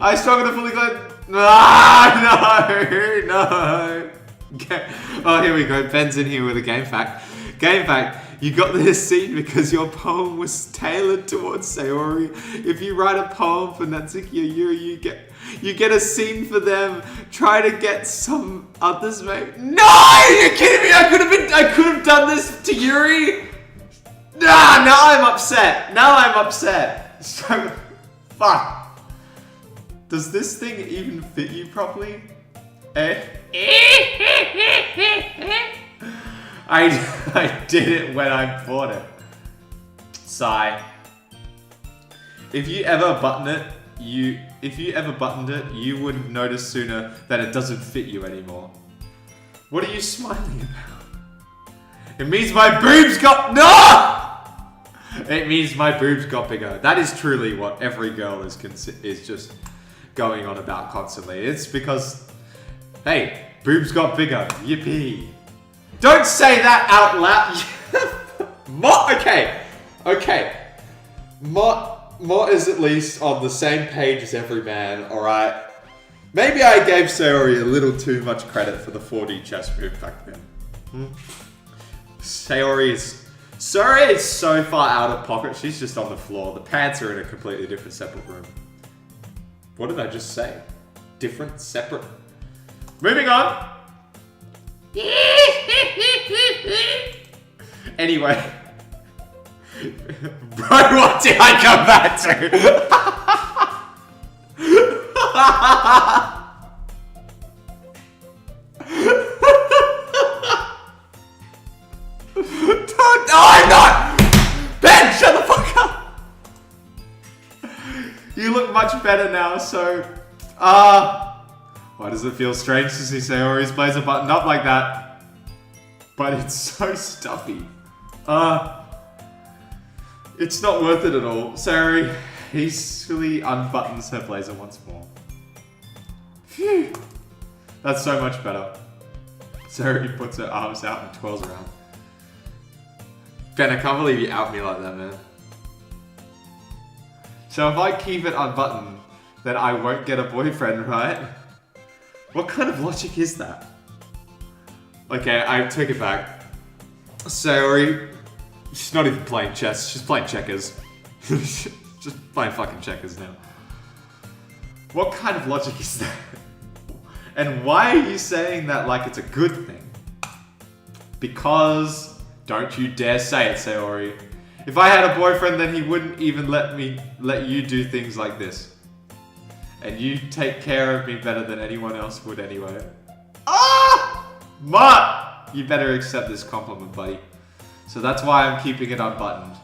I struggle to fully close. Ah, no. Okay. Oh, here we go. Ben's in here with a game fact. Game fact. You got this scene because your poem was tailored towards Sayori. If you write a poem for Natsuki or Yuri, you get a scene for them. Try to get some others, mate. No! You're kidding me! I could have done this to Yuri. Nah, now I'm upset. Fuck. Does this thing even fit you properly? Eh? I did it when I bought it. Sigh. If you ever buttoned it, you would have noticed sooner that it doesn't fit you anymore. What are you smiling about? It means my boobs got It means my boobs got bigger. That is truly what every girl is just going on about constantly. It's because, hey, boobs got bigger. Yippee. Don't say that out loud. Okay. Mott is at least on the same page as every man, alright? Maybe I gave Sayori a little too much credit for the 4D chess move back then. Sayori is so far out of pocket, she's just on the floor. The pants are in a completely different, separate room. What did I just say? Different, separate. Moving on! Anyway. Bro, what did I come back to? I'm not! Ben, shut the fuck up! You look much better now, so... why does it feel strange to see Sayori's blazer buttoned up like that? But it's so stuffy. It's not worth it at all. Sayori hastily unbuttons her blazer once more. Phew. That's so much better. Sayori puts her arms out and twirls around. Ben, I can't believe you out me like that, man. So if I keep it unbuttoned, then I won't get a boyfriend, right? What kind of logic is that? Okay, I take it back. Sayori, she's not even playing chess, she's playing checkers. Just playing fucking checkers now. What kind of logic is that? And why are you saying that like it's a good thing? Because, don't you dare say it, Sayori. If I had a boyfriend, then he wouldn't even let you do things like this. And you take care of me better than anyone else would anyway. Ah! Mutt! You better accept this compliment, buddy. So that's why I'm keeping it unbuttoned.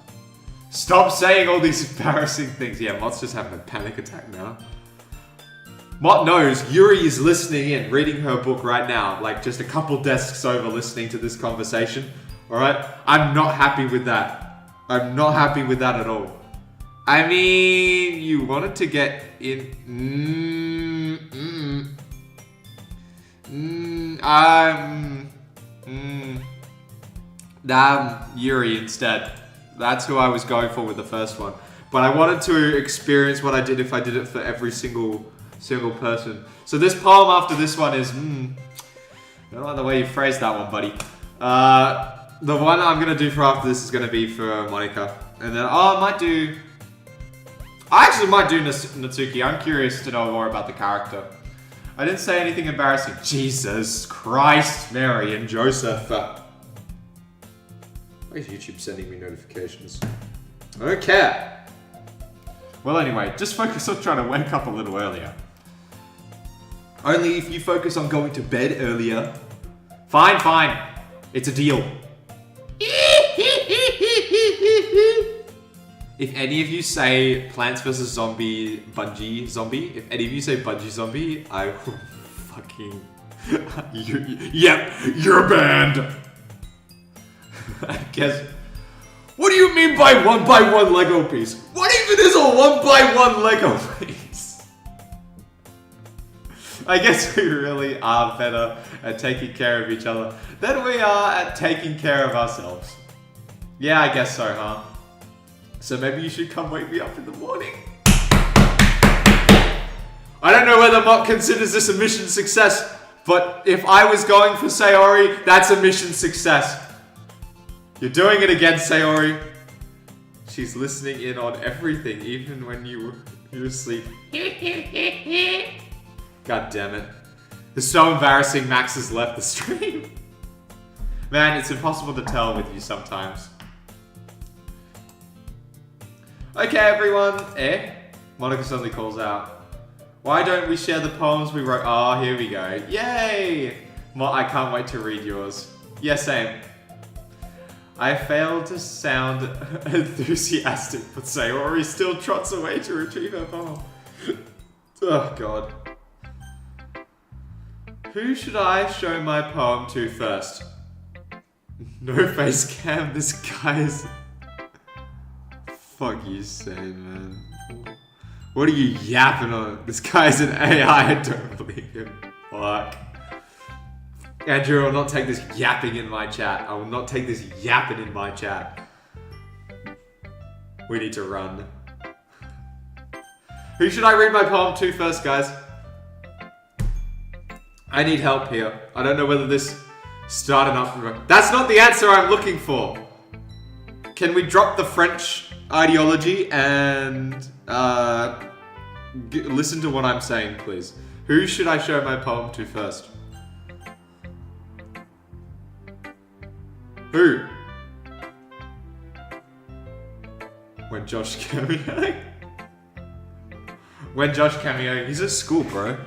Stop saying all these embarrassing things. Yeah, Mott's just having a panic attack now. Mott knows Yuri is listening in, reading her book right now. Like just a couple desks over listening to this conversation. Alright? I'm not happy with that. I'm not happy with that at all. I mean, you wanted to get in... Yuri instead. That's who I was going for with the first one. But I wanted to experience what I did if I did it for every single person. So this poem after this one is... I don't like the way you phrased that one, buddy. The one I'm going to do for after this is going to be for Monica. And then, I actually might do Natsuki. I'm curious to know more about the character. I didn't say anything embarrassing. Jesus Christ, Mary and Joseph. Why is YouTube sending me notifications? I don't care. Well, anyway, just focus on trying to wake up a little earlier. Only if you focus on going to bed earlier. Fine. It's a deal. If any of you say Plants vs. Zombie, Bungee Zombie, if any of you say Bungee Zombie, I will fucking... Yep, you're banned! I guess... What do you mean by 1x1 Lego piece? What even is a 1x1 Lego piece? I guess we really are better at taking care of each other than we are at taking care of ourselves. Yeah, I guess so, huh? So maybe you should come wake me up in the morning. I don't know whether Mott considers this a mission success, but if I was going for Sayori, that's a mission success. You're doing it again, Sayori. She's listening in on everything, even when you're asleep. God damn it. It's so embarrassing Max has left the stream. Man, it's impossible to tell with you sometimes. Okay, everyone. Monica suddenly calls out. Why don't we share the poems we wrote? Oh, here we go. Yay! I can't wait to read yours. Yeah, same. I failed to sound enthusiastic, but Sayori still trots away to retrieve her poem. Oh, God. Who should I show my poem to first? No face cam, this guy is... Fuck you say, man. What are you yapping on? This guy's an AI, I don't believe him. Fuck. Andrew, I will not take this yapping in my chat. I will not take this yapping in my chat. We need to run. Who should I read my poem to first, guys? I need help here. I don't know whether this started up. That's not the answer I'm looking for. Can we drop the French ideology and listen to what I'm saying, please? Who should I show my poem to first? Who? When Josh cameo? When Josh cameo? He's at school, bro.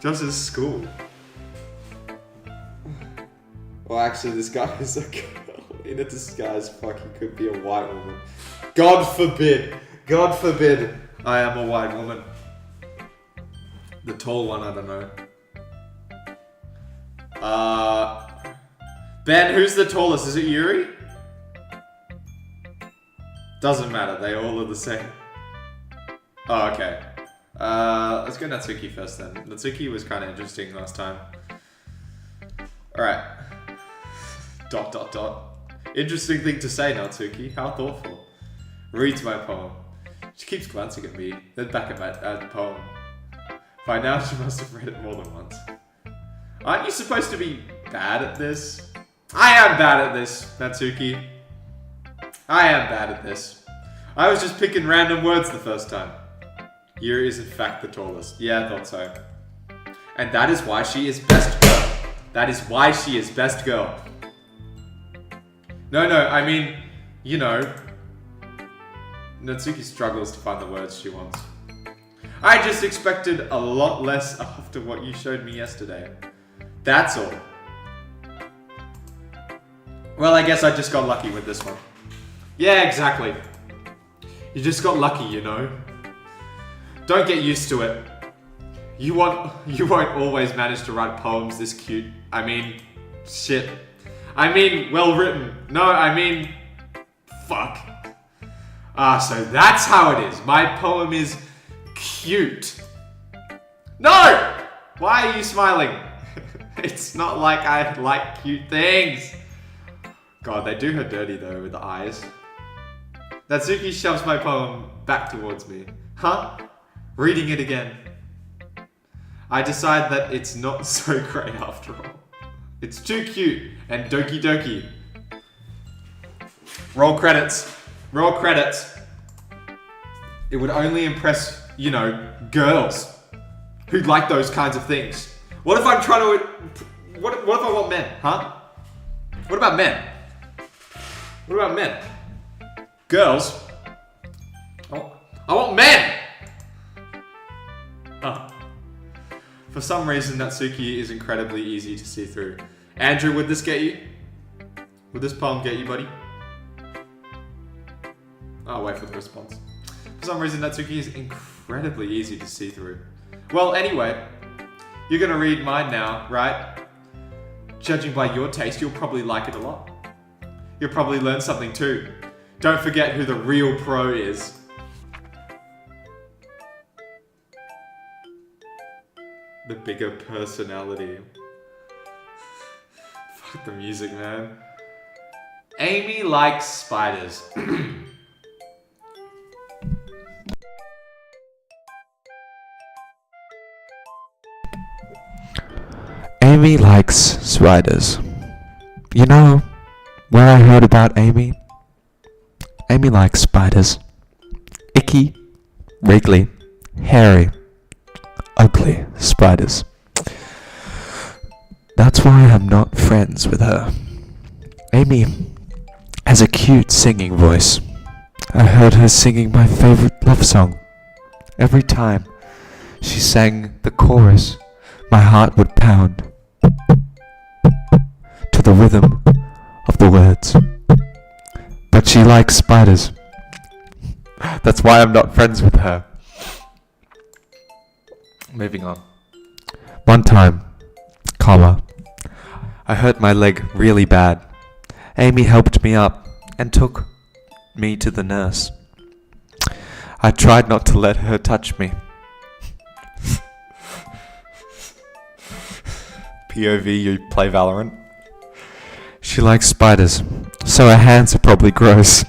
Josh is at school. Well, actually, this guy is a girl in a disguise. Fuck, he could be a white woman. God forbid. God forbid I am a white woman. The tall one, I don't know. Ben, who's the tallest? Is it Yuri? Doesn't matter, they all are the same. Oh, okay. Let's go Natsuki first then. Natsuki was kind of interesting last time. Alright. ... Interesting thing to say, Natsuki. How thoughtful. Reads my poem. She keeps glancing at me, then back at my poem. By now, she must have read it more than once. Aren't you supposed to be bad at this? I am bad at this, Natsuki. I am bad at this. I was just picking random words the first time. Yuri is in fact the tallest. Yeah, I thought so. And that is why she is best girl. That is why she is best girl. No, I mean, you know, Natsuki struggles to find the words she wants. I just expected a lot less after what you showed me yesterday. That's all. Well, I guess I just got lucky with this one. Yeah, exactly. You just got lucky, you know. Don't get used to it. You won't always manage to write poems this cute. I mean, shit. I mean, well written. No, I mean, fuck. So that's how it is. My poem is cute. No! Why are you smiling? It's not like I like cute things. God, they do her dirty though with the eyes. Natsuki shoves my poem back towards me. Huh? Reading it again. I decide that it's not so great after all. It's too cute and Doki Doki. Roll credits. Roll credits. It would only impress, you know, girls who like those kinds of things. What if I'm trying to... What if I want men, huh? What about men? What about men? Girls? Oh, I want men! Oh. For some reason, Natsuki is incredibly easy to see through. Andrew, would this get you? Would this poem get you, buddy? I'll wait for the response. For some reason, Natsuki is incredibly easy to see through. Well, anyway, you're gonna read mine now, right? Judging by your taste, you'll probably like it a lot. You'll probably learn something too. Don't forget who the real pro is. The bigger personality. Fuck the music, man. Amy likes spiders. Amy likes spiders. You know where I heard about Amy? Amy likes spiders. Icky, wriggly, hairy, ugly spiders. That's why I'm not friends with her. Amy has a cute singing voice. I heard her singing my favorite love song every time she sang the chorus, my heart would pound to the rhythm of the words. But she likes spiders. That's why I'm not friends with her. Moving on. One time, comma, I hurt my leg really bad. Amy helped me up and took me to the nurse. I tried not to let her touch me. POV, you play Valorant. She likes spiders, so her hands are probably gross.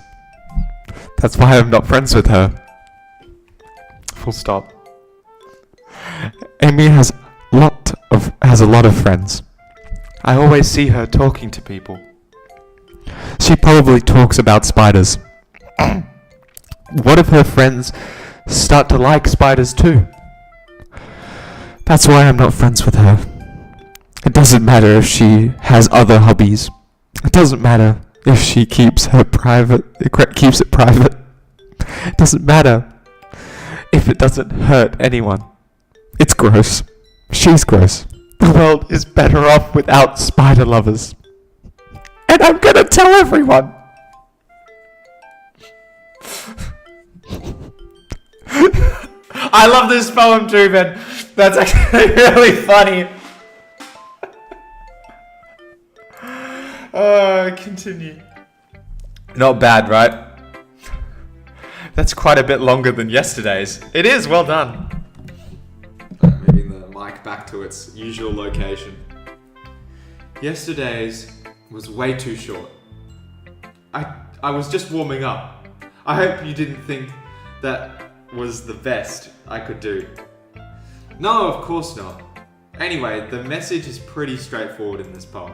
That's why I'm not friends with her. Full stop. Amy has a lot of friends. I always see her talking to people. She probably talks about spiders. What if her friends start to like spiders too? That's why I'm not friends with her. It doesn't matter if she has other hobbies. It doesn't matter if she keeps it private. It doesn't matter if it doesn't hurt anyone. It's gross. She's gross. The world is better off without spider lovers. And I'm gonna tell everyone. I love this poem too, man. That's actually really funny. Continue. Not bad, right? That's quite a bit longer than yesterday's. It is, well done. Moving the mic back to its usual location. Yesterday's was way too short. I was just warming up. I hope you didn't think that was the best I could do. No, of course not. Anyway, the message is pretty straightforward in this poem.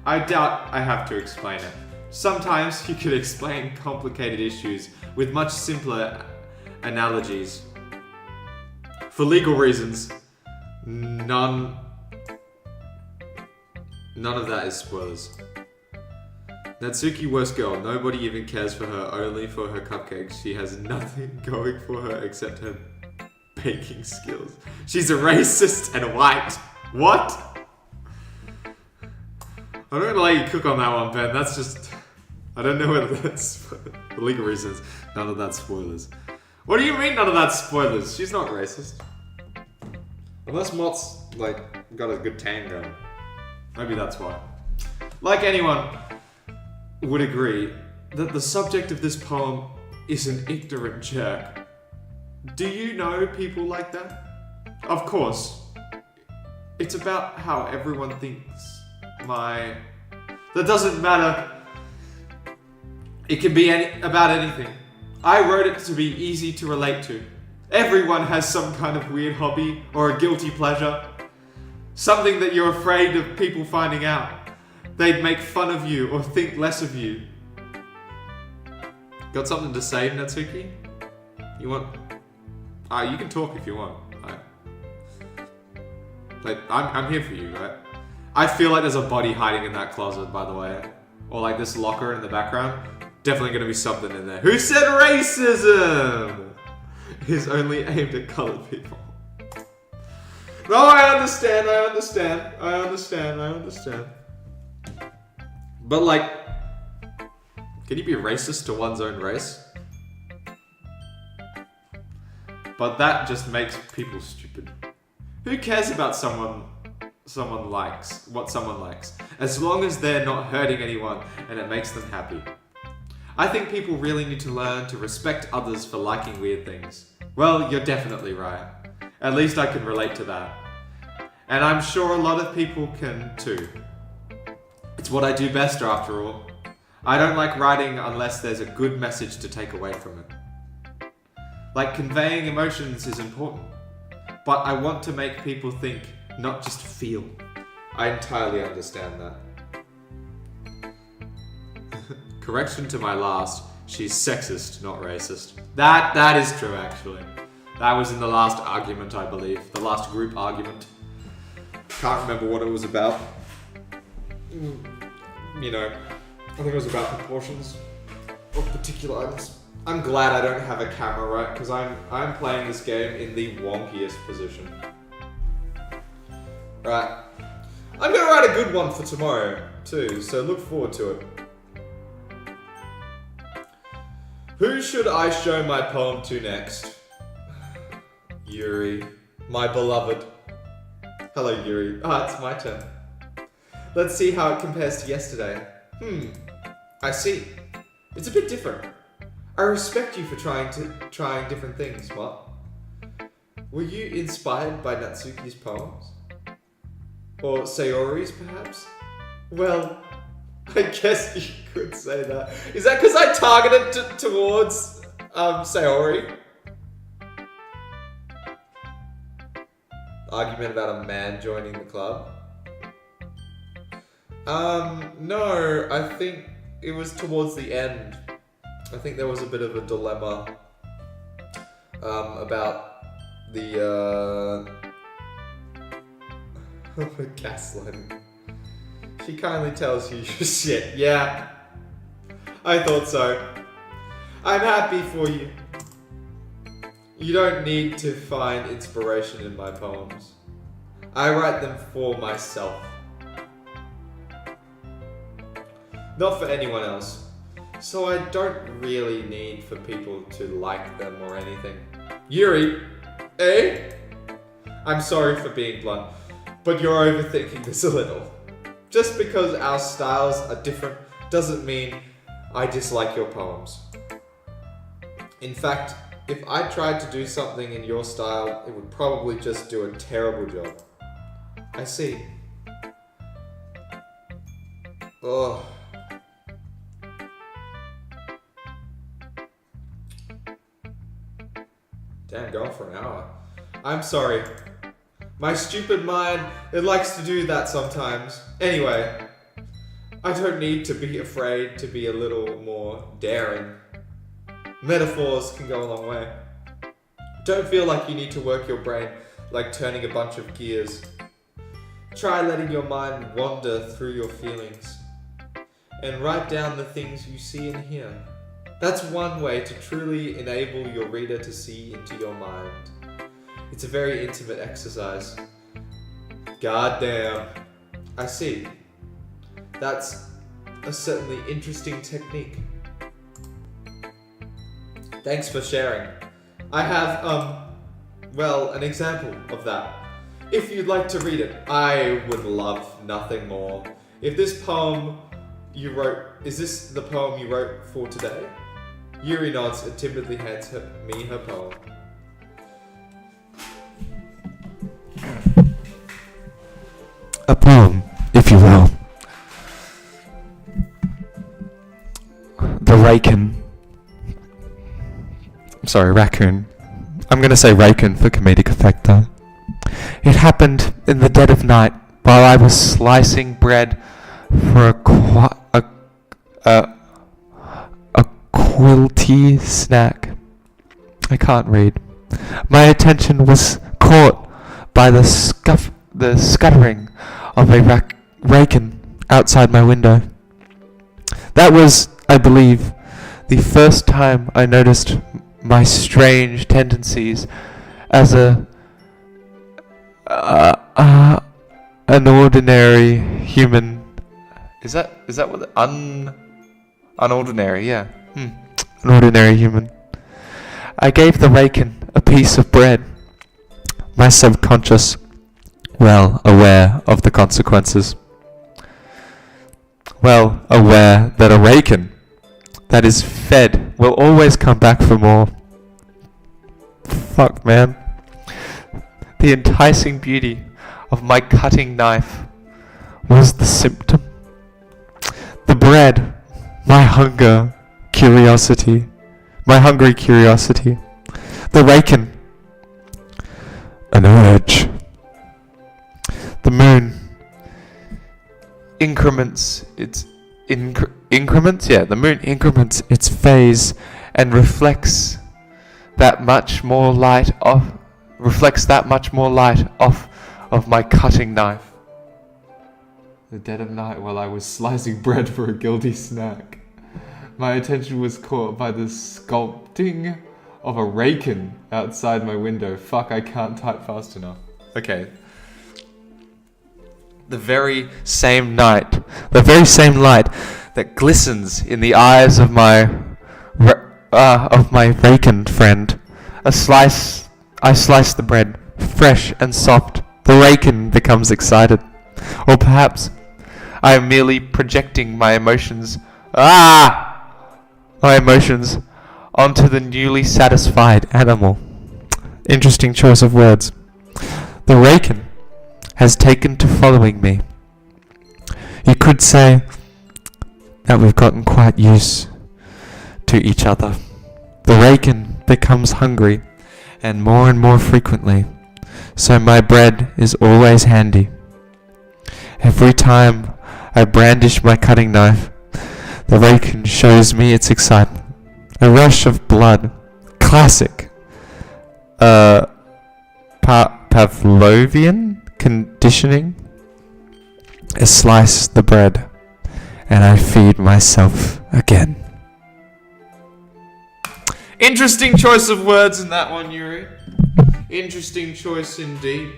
I doubt I have to explain it. Sometimes you could explain complicated issues with much simpler analogies. For legal reasons, none of that is spoilers. Natsuki, worst girl. Nobody even cares for her, only for her cupcakes. She has nothing going for her except her baking skills. She's a racist and white. What? I'm not gonna let you cook on that one, Ben. That's just... I don't know whether that's... For legal reasons, none of that's spoilers. What do you mean none of that's spoilers? She's not racist. Unless Mott's, got a good tan going. Maybe that's why. Like anyone would agree that the subject of this poem is an ignorant jerk. Do you know people like that? Of course. It's about how everyone thinks that doesn't matter. It can be about anything. I wrote it to be easy to relate to. Everyone has some kind of weird hobby or a guilty pleasure. Something that you're afraid of people finding out. They'd make fun of you or think less of you. Got something to say, Natsuki? You want... you can talk if you want. I'm here for you, right? I feel like there's a body hiding in that closet, by the way. Or this locker in the background. Definitely gonna be something in there. Who said racism is only aimed at colored people? No, I understand. But can you be racist to one's own race? But that just makes people stupid. Who cares about what someone likes, as long as they're not hurting anyone and it makes them happy. I think people really need to learn to respect others for liking weird things. Well, you're definitely right. At least I can relate to that. And I'm sure a lot of people can too. It's what I do best after all. I don't like writing unless there's a good message to take away from it. Conveying emotions is important, but I want to make people think, not just feel. I entirely understand that. Correction to my last, she's sexist, not racist. That is true, actually. That was in the last argument, I believe. The last group argument. Can't remember what it was about. I think it was about proportions of particular items. I'm glad I don't have a camera, right? Because I'm playing this game in the wonkiest position. Right. I'm gonna write a good one for tomorrow, too, so look forward to it. Who should I show my poem to next? Yuri, my beloved. Hello, Yuri. It's my turn. Let's see how it compares to yesterday. I see. It's a bit different. I respect you for trying different things, what? Were you inspired by Natsuki's poems? Or Sayori's, perhaps? Well, I guess you could say that. Is that because I targeted towards Sayori? Argument about a man joining the club? No, I think it was towards the end. I think there was a bit of a dilemma about the gaslighting. She kindly tells you your shit. Yeah, I thought so. I'm happy for you. You don't need to find inspiration in my poems. I write them for myself. Not for anyone else. So I don't really need for people to like them or anything. Yuri, eh? I'm sorry for being blunt, but you're overthinking this a little. Just because our styles are different doesn't mean I dislike your poems. In fact, if I tried to do something in your style, it would probably just do a terrible job. I see. Ugh. Damn, going for an hour. I'm sorry. My stupid mind, it likes to do that sometimes. Anyway, I don't need to be afraid to be a little more daring. Metaphors can go a long way. Don't feel like you need to work your brain like turning a bunch of gears. Try letting your mind wander through your feelings and write down the things you see and hear. That's one way to truly enable your reader to see into your mind. It's a very intimate exercise. Goddamn. I see. That's a certainly interesting technique. Thanks for sharing. I have, an example of that. If you'd like to read it, I would love nothing more. If this poem you wrote, is this the poem you wrote for today? Yuri nods and timidly hands me her poem. A poem, if you will. The Raccoon. Raccoon. I'm gonna say raccoon for comedic effect though. It happened in the dead of night while I was slicing bread for a quilty snack. I can't read. My attention was caught by the scuttering of a raccoon outside my window. That was, I believe, the first time I noticed my strange tendencies as an ordinary human. Is that what unordinary? Yeah. An ordinary human. I gave the raccoon a piece of bread. My subconscious, well aware of the consequences. Well aware that a raccoon that is fed will always come back for more. Fuck, man. The enticing beauty of my cutting knife was the symptom. The bread, my hungry curiosity. The raccoon, an urge. The moon increments its the moon increments its phase and reflects that much more light off of my cutting knife. The dead of night while I was slicing bread for a guilty snack. my attention was caught by the sculpting of a raken outside my window. Fuck, I can't type fast enough. Okay. The very same light that glistens in the eyes of my vacant friend. I slice the bread, fresh and soft. The raken becomes excited. Or perhaps I am merely projecting my emotions onto the newly satisfied animal. Interesting choice of words. The raken has taken to following me. You could say that we've gotten quite used to each other. The raken becomes hungry and more frequently, so my bread is always handy. Every time I brandish my cutting knife, the raken shows me its excitement. A rush of blood. Classic. Pavlovian conditioning. I slice the bread and I feed myself again. Interesting choice of words in that one, Yuri. Interesting choice indeed.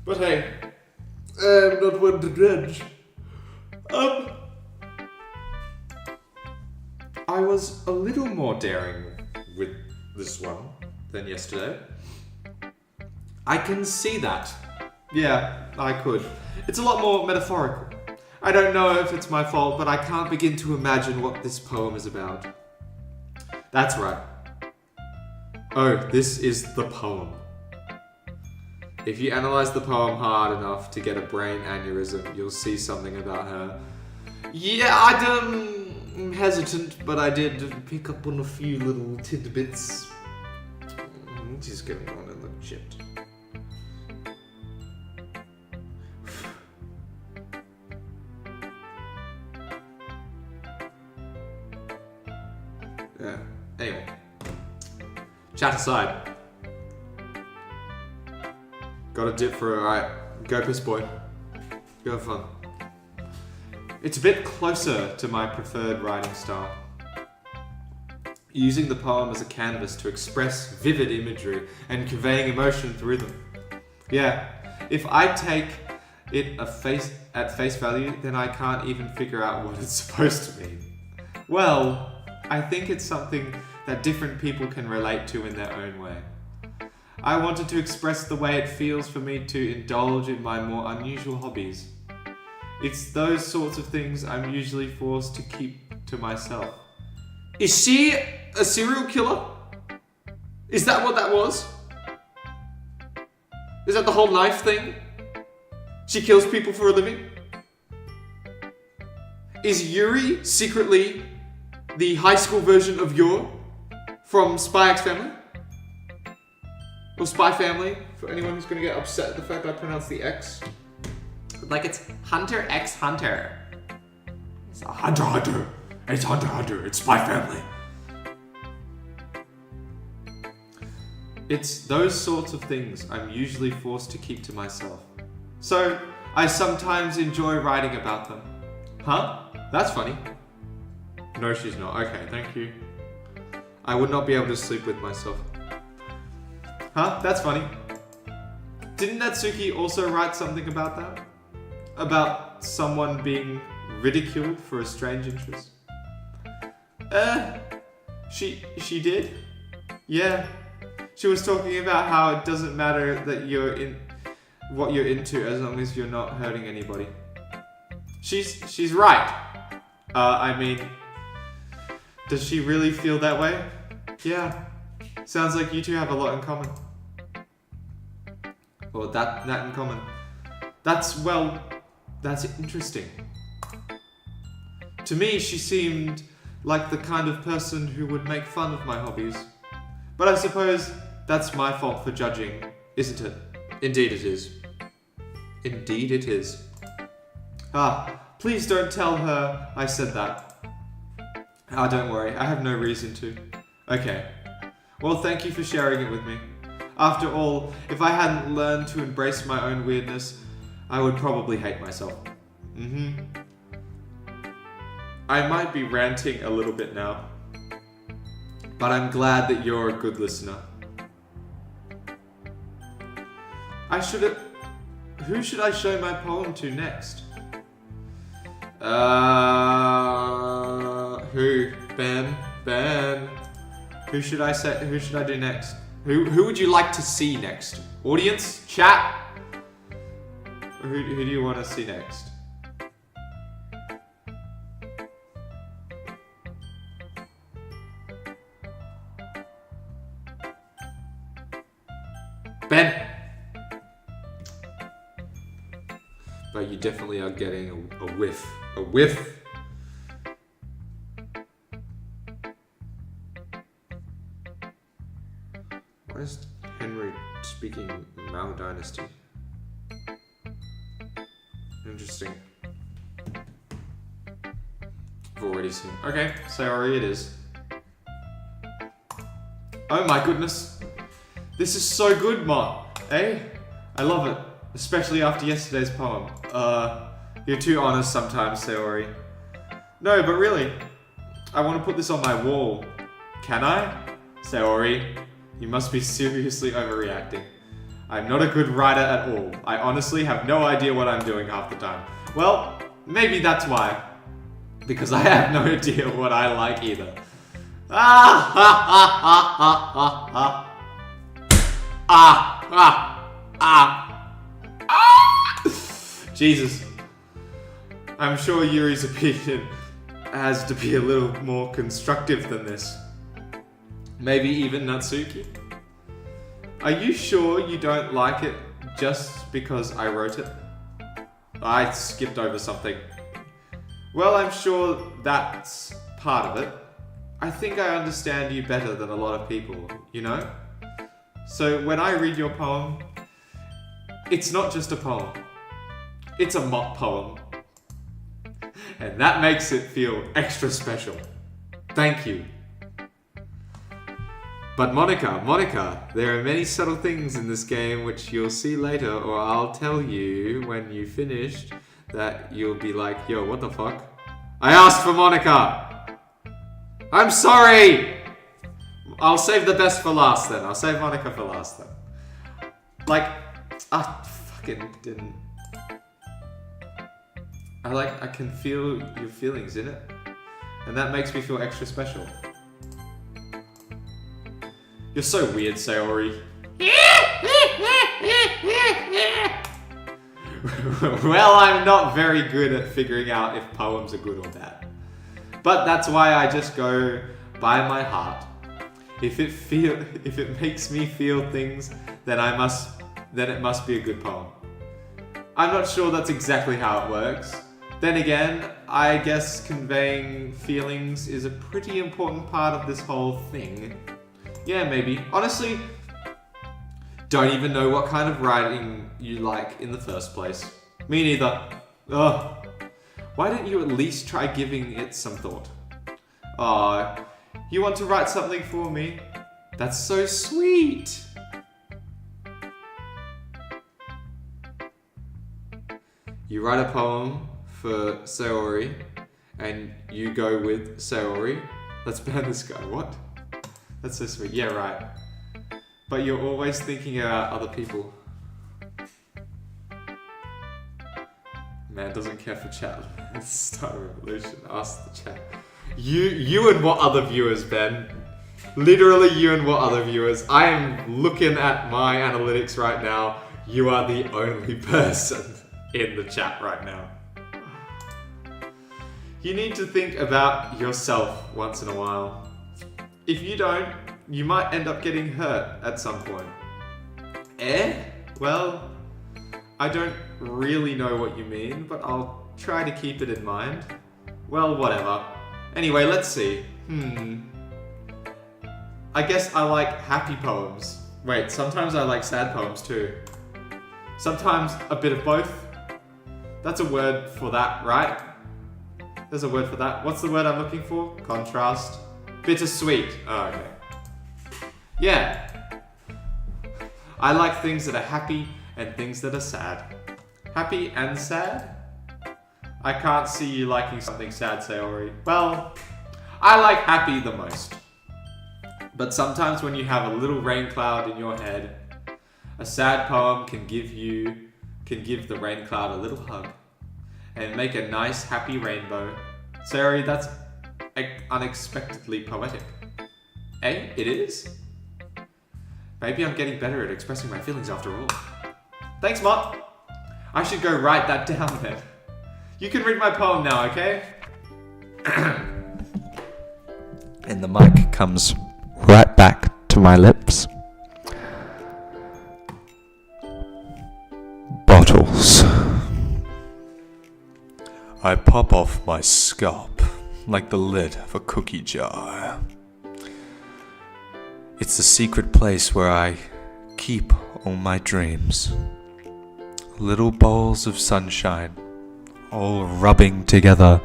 But hey, I'm not one to judge. I was a little more daring with this one than yesterday. I can see that. Yeah, I could. It's a lot more metaphorical. I don't know if it's my fault, but I can't begin to imagine what this poem is about. That's right. Oh, this is the poem. If you analyze the poem hard enough to get a brain aneurysm, you'll see something about her. Yeah, I'm hesitant, but I did pick up on a few little tidbits. She's getting on and look chipped. Yeah. Anyway. Chat aside. Got a dip for her. Alright. Go piss boy. Go have fun. It's a bit closer to my preferred writing style. Using the poem as a canvas to express vivid imagery and conveying emotion through them. Yeah. If I take it at face value, then I can't even figure out what it's supposed to mean. Well, I think it's something that different people can relate to in their own way. I wanted to express the way it feels for me to indulge in my more unusual hobbies. It's those sorts of things I'm usually forced to keep to myself. Is she a serial killer? Is that what that was? Is that the whole knife thing? She kills people for a living? Is Yuri secretly the high school version of Yor from Spy X Family? Or Spy Family, for anyone who's going to get upset at the fact I pronounce the X. Like it's Hunter X Hunter. It's Hunter Hunter. It's Hunter Hunter. It's Spy Family. It's those sorts of things I'm usually forced to keep to myself. So, I sometimes enjoy writing about them. Huh? That's funny. No, she's not. Okay, thank you. I would not be able to sleep with myself. Huh? That's funny. Didn't Natsuki also write something about that? About someone being ridiculed for a strange interest? She did? Yeah. She was talking about how it doesn't matter that you're in what you're into as long as you're not hurting anybody. She's right. I mean, does she really feel that way? Yeah. Sounds like you two have a lot in common. Or that in common. That's interesting. To me, she seemed like the kind of person who would make fun of my hobbies. But I suppose that's my fault for judging, isn't it? Indeed it is. Indeed it is. Please don't tell her I said that. Don't worry, I have no reason to. Okay. Well, thank you for sharing it with me. After all, if I hadn't learned to embrace my own weirdness, I would probably hate myself. I might be ranting a little bit now, but I'm glad that you're a good listener. Who should I show my poem to next? Who? Ben. Who should I do next? Who would you like to see next? Audience? Chat? Who do you want to see next? Ben! But you definitely are getting a whiff. A whiff! Why is Henry speaking Mao Dynasty? Interesting. I've already seen. Okay, sorry it is. Oh my goodness. This is so good, Mott. Eh? I love it. Especially after yesterday's poem. You're too honest sometimes, Sayori. No, but really. I want to put this on my wall. Can I? Sayori, you must be seriously overreacting. I'm not a good writer at all. I honestly have no idea what I'm doing half the time. Well, maybe that's why. Because I have no idea what I like either. Jesus. I'm sure Yuri's opinion has to be a little more constructive than this. Maybe even Natsuki? Are you sure you don't like it just because I wrote it? I skipped over something. Well, I'm sure that's part of it. I think I understand you better than a lot of people, you know? So when I read your poem, it's not just a poem. It's a Mott poem. And that makes it feel extra special. Thank you. But Monica, there are many subtle things in this game which you'll see later, or I'll tell you when you finished that you'll be like, yo, what the fuck? I asked for Monica! I'm sorry! I'll save the best for last then. I'll save Monica for last then. Like, I fucking didn't. I can feel your feelings in it. And that makes me feel extra special. You're so weird, Sayori. Well, I'm not very good at figuring out if poems are good or bad. But that's why I just go by my heart. If it makes me feel things, then it must be a good poem. I'm not sure that's exactly how it works. Then again, I guess conveying feelings is a pretty important part of this whole thing. Yeah, maybe. Honestly, don't even know what kind of writing you like in the first place. Me neither. Ugh. Why don't you at least try giving it some thought? Aw, you want to write something for me? That's so sweet! You write a poem for Sayori, and you go with Sayori. Let's ban this guy. What? That's so sweet. Yeah, right. But you're always thinking about other people. Man doesn't care for chat. Start a revolution. Ask the chat. You and what other viewers, Ben? Literally you and what other viewers? I am looking at my analytics right now. You are the only person in the chat right now. You need to think about yourself once in a while. If you don't, you might end up getting hurt at some point. Well, I don't really know what you mean, but I'll try to keep it in mind. Well, whatever. Anyway, let's see. I guess I like happy poems. Wait, sometimes I like sad poems too. Sometimes a bit of both. That's a word for that, right? There's a word for that. What's the word I'm looking for? Contrast. Bittersweet. Oh, okay. Yeah. I like things that are happy and things that are sad. Happy and sad? I can't see you liking something sad, Sayori. Well, I like happy the most. But sometimes when you have a little rain cloud in your head, a sad poem can give the rain cloud a little hug and make a nice happy rainbow. Sayori, that's unexpectedly poetic. Eh? It is? Maybe I'm getting better at expressing my feelings after all. Thanks, Mott. I should go write that down then. You can read my poem now, okay? And the mic comes right back to my lips. Bottles. I pop off my scalp like the lid of a cookie jar. It's the secret place where I keep all my dreams. Little balls of sunshine, all rubbing together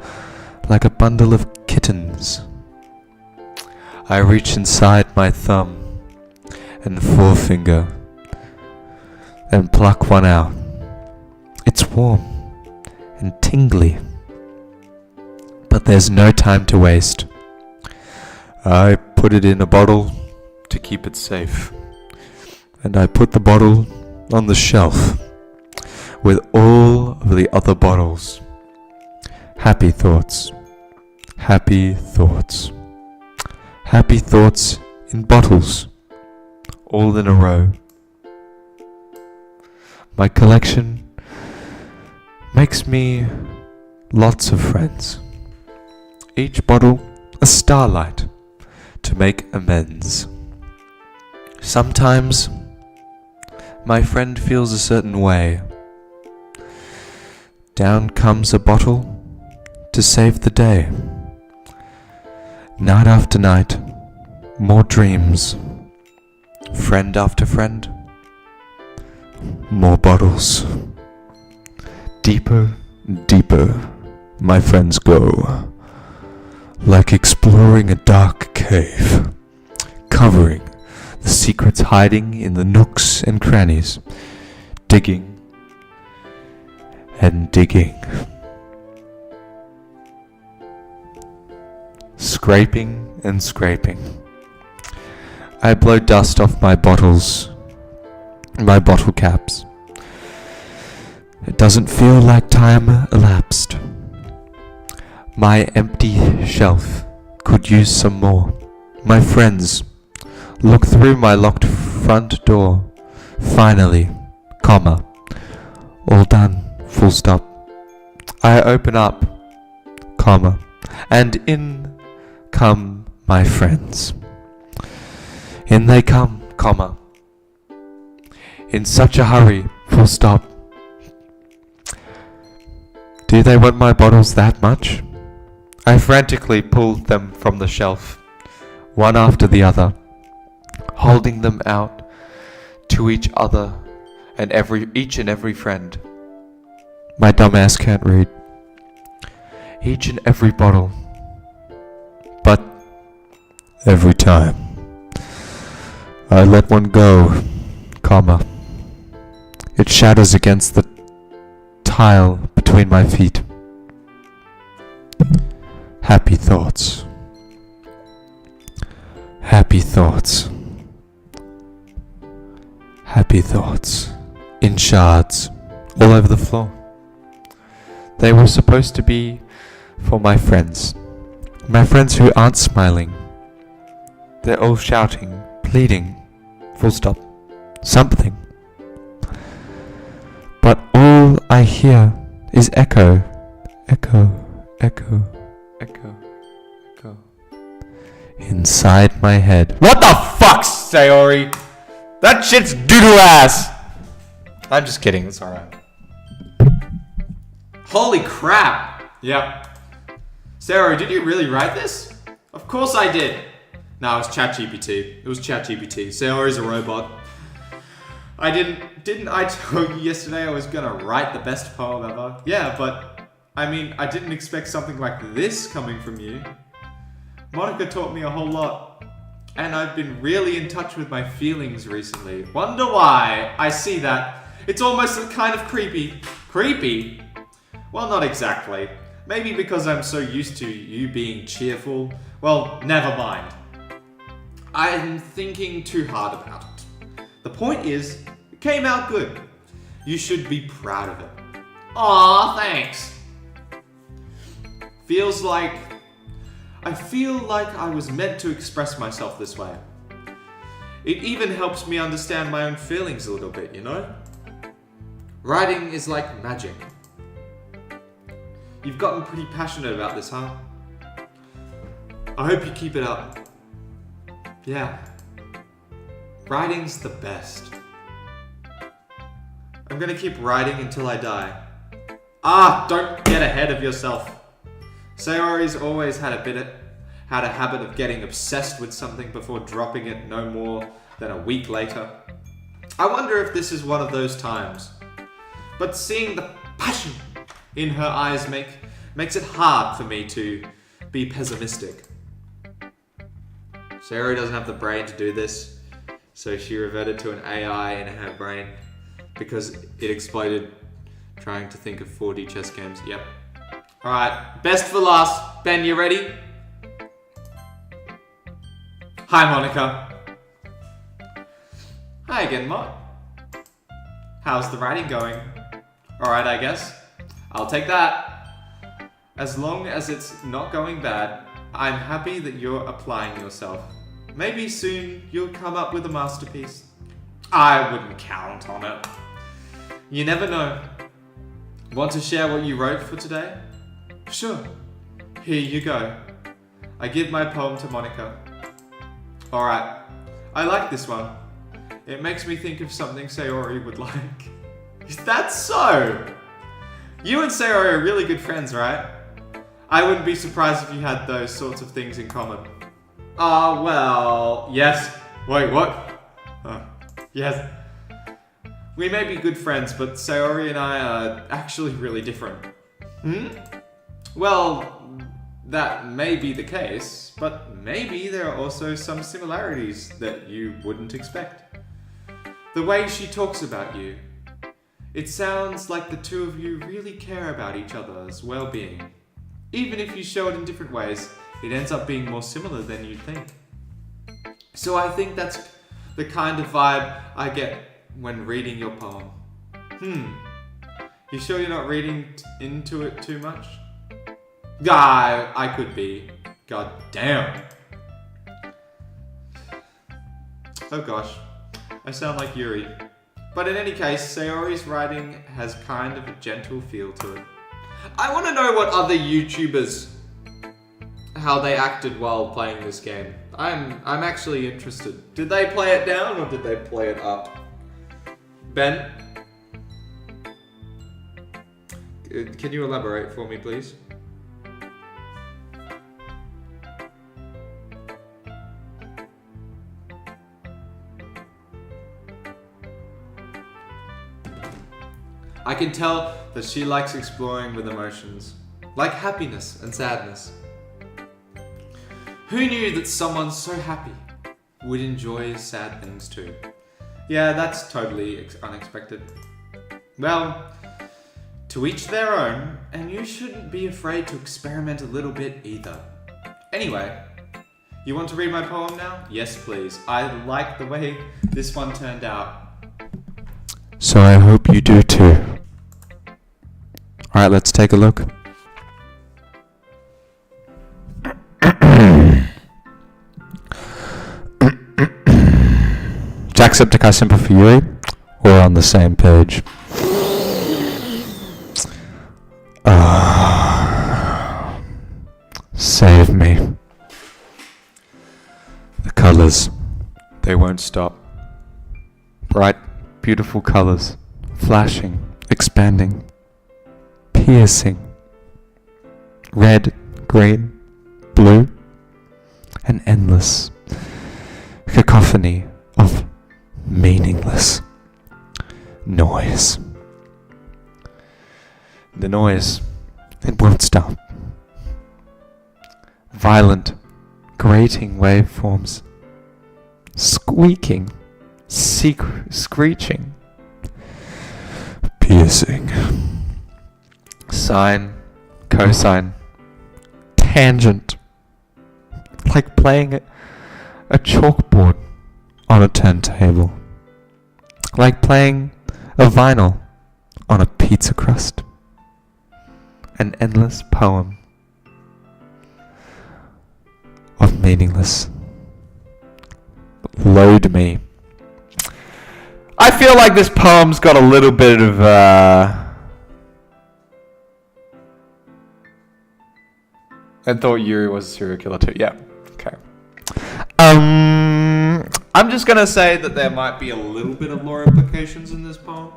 like a bundle of kittens. I reach inside my thumb and forefinger and pluck one out. It's warm and tingly, but there's no time to waste. I put it in a bottle to keep it safe, and I put the bottle on the shelf with all of the other bottles. Happy thoughts, happy thoughts, happy thoughts in bottles, all in a row. My collection makes me lots of friends. Each bottle a starlight to make amends. Sometimes my friend feels a certain way. Down comes a bottle to save the day. Night after night, more dreams. Friend after friend, more bottles. Deeper and deeper my friends go, like exploring a dark cave, covering the secrets hiding in the nooks and crannies, digging and digging, scraping and scraping. I blow dust off my bottles, my bottle caps. It doesn't feel like time elapsed. My empty shelf could use some more. My friends look through my locked front door. Finally, comma, all done, full stop. I open up, comma, and in come my friends. In they come, comma, in such a hurry, full stop. Do they want my bottles that much? I frantically pulled them from the shelf, one after the other, holding them out to each other and each and every friend. My dumbass can't read. Each and every bottle. But every time I let one go, comma, it shatters against the tile between my feet. Happy thoughts. Happy thoughts. Happy thoughts. In shards, all over the floor. They were supposed to be for my friends. My friends who aren't smiling. They're all shouting, pleading, full stop, something. But all I hear is echo, echo, echo, echo, echo. Inside my head. What the fuck, Sayori? That shit's doo-doo ass! I'm just kidding, it's alright. Holy crap! Yep. Sayori, did you really write this? Of course I did. No, it was ChatGPT. It was ChatGPT. Sayori's a robot. Didn't I tell you yesterday I was gonna write the best poem ever? Yeah, but, I mean, I didn't expect something like this coming from you. Monica taught me a whole lot, and I've been really in touch with my feelings recently. Wonder why? I see that. It's almost kind of creepy. Creepy? Well, not exactly. Maybe because I'm so used to you being cheerful. Well, never mind. I'm thinking too hard about it. The point is, it came out good. You should be proud of it. Aw, thanks. I feel like I was meant to express myself this way. It even helps me understand my own feelings a little bit, you know? Writing is like magic. You've gotten pretty passionate about this, huh? I hope you keep it up. Yeah. Writing's the best. I'm gonna keep writing until I die. Don't get ahead of yourself. Sayori's always had a habit of getting obsessed with something before dropping it no more than a week later. I wonder if this is one of those times. But seeing the passion in her eyes makes it hard for me to be pessimistic. Sayori doesn't have the brain to do this, so she reverted to an AI in her brain because it exploded trying to think of 4D chess games. Yep. Alright, best for last. Ben, you ready? Hi, Monica. Hi again, Mott. How's the writing going? Alright, I guess. I'll take that. As long as it's not going bad, I'm happy that you're applying yourself. Maybe soon you'll come up with a masterpiece. I wouldn't count on it. You never know. Want to share what you wrote for today? Sure. Here you go. I give my poem to Monica. Alright. I like this one. It makes me think of something Sayori would like. Is that so? You and Sayori are really good friends, right? I wouldn't be surprised if you had those sorts of things in common. Well, yes. Wait, what? Yes. We may be good friends, but Sayori and I are actually really different. Well, that may be the case, but maybe there are also some similarities that you wouldn't expect. The way she talks about you. It sounds like the two of you really care about each other's well-being. Even if you show it in different ways, it ends up being more similar than you'd think. So I think that's the kind of vibe I get when reading your poem. You sure you're not reading into it too much? I could be. God damn. Oh gosh, I sound like Yuri. But in any case, Sayori's writing has kind of a gentle feel to it. I want to know what other YouTubers, how they acted while playing this game. I'm actually interested. Did they play it down or did they play it up? Ben? Can you elaborate for me, please? I can tell that she likes exploring with emotions, like happiness and sadness. Who knew that someone so happy would enjoy sad things too? Yeah, that's totally unexpected. Well, to each their own, and you shouldn't be afraid to experiment a little bit either. Anyway, you want to read my poem now? Yes, please. I like the way this one turned out. So I hope you do too. Alright, let's take a look. Jacksepticeye Simple for Yuri? We're on the same page. Save me. The colors, they won't stop. Bright, beautiful colors, flashing, expanding, piercing. Red, green, blue, an endless cacophony of meaningless noise. The noise, it won't stop. Violent, grating waveforms, squeaking, screeching, piercing, sine, cosine, tangent. Like playing a chalkboard on a turntable. Like playing a vinyl on a pizza crust. An endless poem of meaningless. Load me. I feel like this poem's got a little bit of I thought Yuri was a serial killer too. Yeah. Okay. I'm just gonna say that there might be a little bit of lore implications in this poem.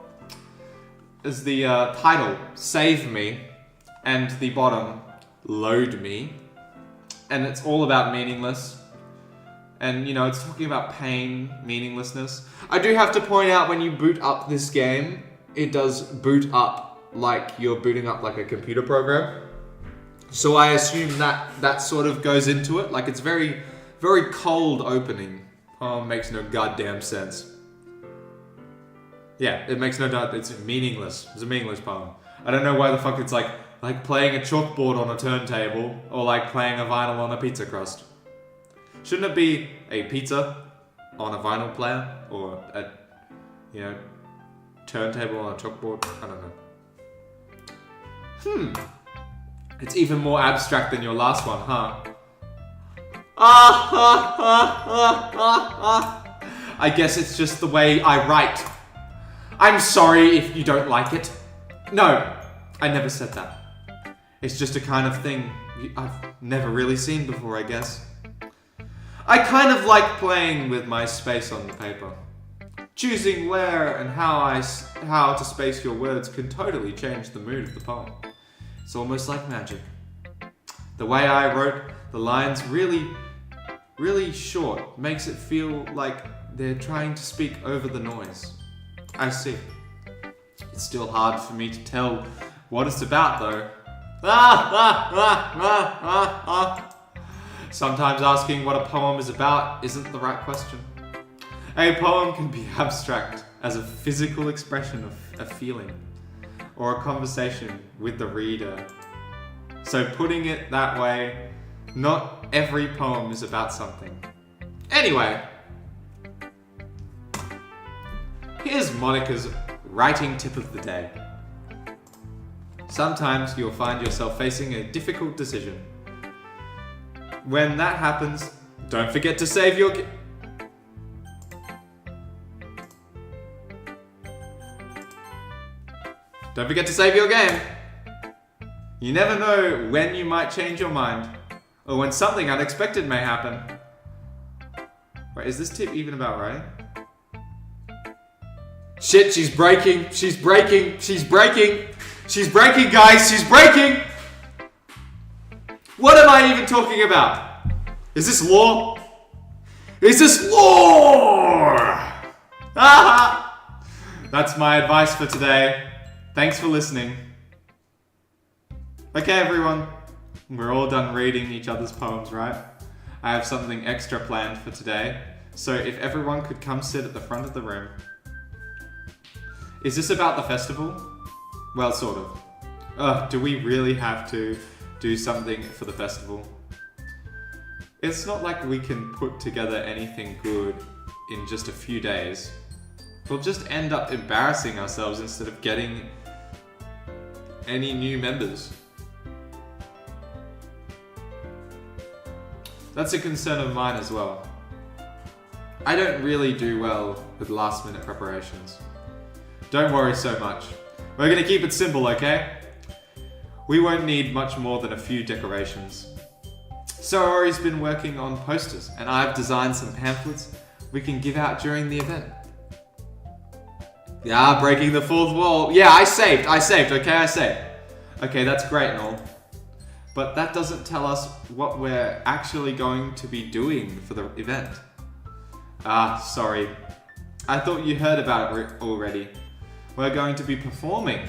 As the title, Save Me, and the bottom, Load Me. And it's all about meaningless. And, you know, it's talking about pain, meaninglessness. I do have to point out, when you boot up this game, it does boot up like you're booting up like a computer program. So I assume that sort of goes into it. Like, it's very, very cold opening. Makes no goddamn sense. Yeah, it makes no doubt. It's meaningless. It's a meaningless poem. I don't know why the fuck it's like playing a chalkboard on a turntable or like playing a vinyl on a pizza crust. Shouldn't it be a pizza on a vinyl player or a, you know, turntable on a chalkboard? I don't know. It's even more abstract than your last one, huh? I guess it's just the way I write. I'm sorry if you don't like it. No, I never said that. It's just a kind of thing I've never really seen before, I guess. I kind of like playing with my space on the paper. Choosing where and how to space your words can totally change the mood of the poem. It's almost like magic. The way I wrote the lines really short makes it feel like they're trying to speak over the noise. I see. It's still hard for me to tell what it's about though. Sometimes asking what a poem is about isn't the right question. A poem can be abstract as a physical expression of a feeling or a conversation with the reader. So putting it that way, not every poem is about something. Anyway, here's Monica's writing tip of the day. Sometimes you'll find yourself facing a difficult decision. When that happens, don't forget to save your... Don't forget to save your game. You never know when you might change your mind, or when something unexpected may happen. Wait, is this tip even about writing? Shit, she's breaking, she's breaking, she's breaking. She's breaking, guys, she's breaking! What am I even talking about? Is this lore? Is this lore? That's my advice for today. Thanks for listening. Okay, everyone. We're all done reading each other's poems, right? I have something extra planned for today. So if everyone could come sit at the front of the room. Is this about the festival? Well, sort of. Do we really have to do something for the festival? It's not like we can put together anything good in just a few days. We'll just end up embarrassing ourselves instead of getting any new members. That's a concern of mine as well. I don't really do well with last minute preparations. Don't worry so much. We're gonna keep it simple, okay? We won't need much more than a few decorations. Sorori's been working on posters, and I've designed some pamphlets we can give out during the event. Yeah, breaking the fourth wall. Yeah, I saved, okay, I saved. Okay, that's great and all. But that doesn't tell us what we're actually going to be doing for the event. Sorry. I thought you heard about it already. We're going to be performing.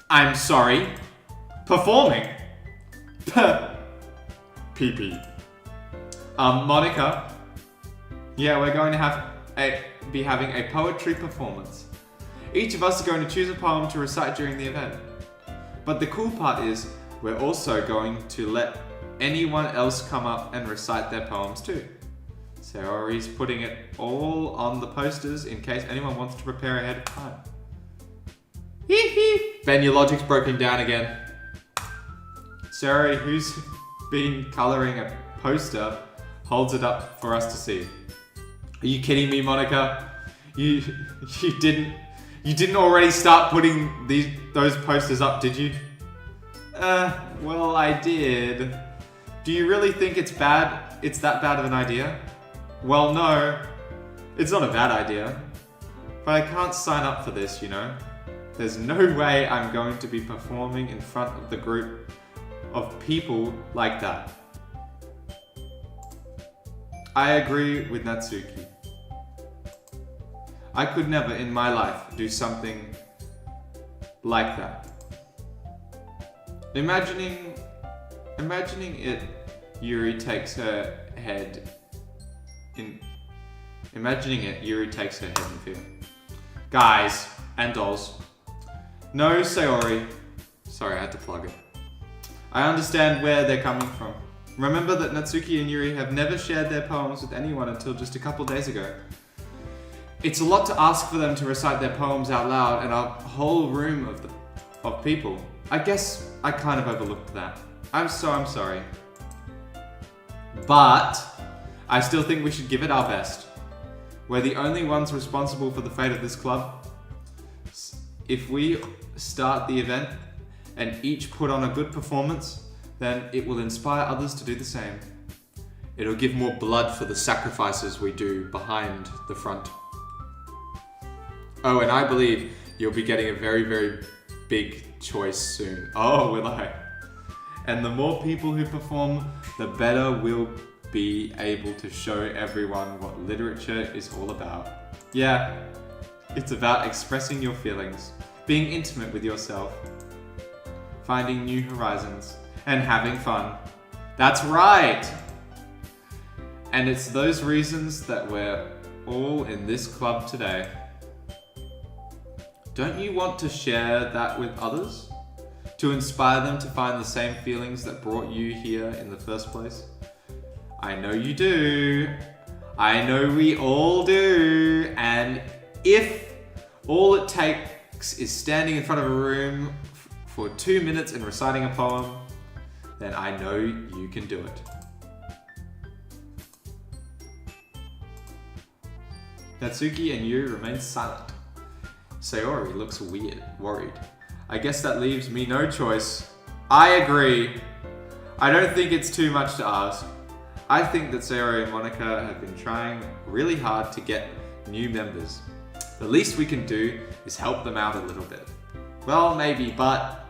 I'm sorry. Performing? PP. Monica. Yeah, we're going to be having a poetry performance. Each of us are going to choose a poem to recite during the event. But the cool part is, we're also going to let anyone else come up and recite their poems too. Sayori's putting it all on the posters in case anyone wants to prepare ahead of time. Hee hee! Ben, your logic's broken down again. Sayori, who's been colouring a poster, holds it up for us to see. Are you kidding me, Monica? You didn't already start putting those posters up, did you? Well, I did. Do you really think it's bad? It's that bad of an idea? Well, no. It's not a bad idea. But I can't sign up for this, you know? There's no way I'm going to be performing in front of the group of people like that. I agree with Natsuki. I could never in my life do something like that. Imagining it, Yuri takes her head in fear. Guys and dolls. No, Sayori. Sorry, I had to plug it. I understand where they're coming from. Remember that Natsuki and Yuri have never shared their poems with anyone until just a couple days ago. It's a lot to ask for them to recite their poems out loud in a whole room of people. I guess I kind of overlooked that. I'm sorry. But I still think we should give it our best. We're the only ones responsible for the fate of this club. If we start the event and each put on a good performance, then it will inspire others to do the same. It'll give more blood for the sacrifices we do behind the front. Oh, and I believe you'll be getting a very, very big choice soon. Oh, will I? And the more people who perform, the better we'll be able to show everyone what literature is all about. Yeah, it's about expressing your feelings, being intimate with yourself, finding new horizons, and having fun. That's right! And it's those reasons that we're all in this club today. Don't you want to share that with others? To inspire them to find the same feelings that brought you here in the first place? I know you do. I know we all do. And if all it takes is standing in front of a room for 2 minutes and reciting a poem, then I know you can do it. Natsuki and Yuri remain silent. Sayori looks worried. I guess that leaves me no choice. I agree. I don't think it's too much to ask. I think that Sayori and Monica have been trying really hard to get new members. The least we can do is help them out a little bit. Well, maybe, but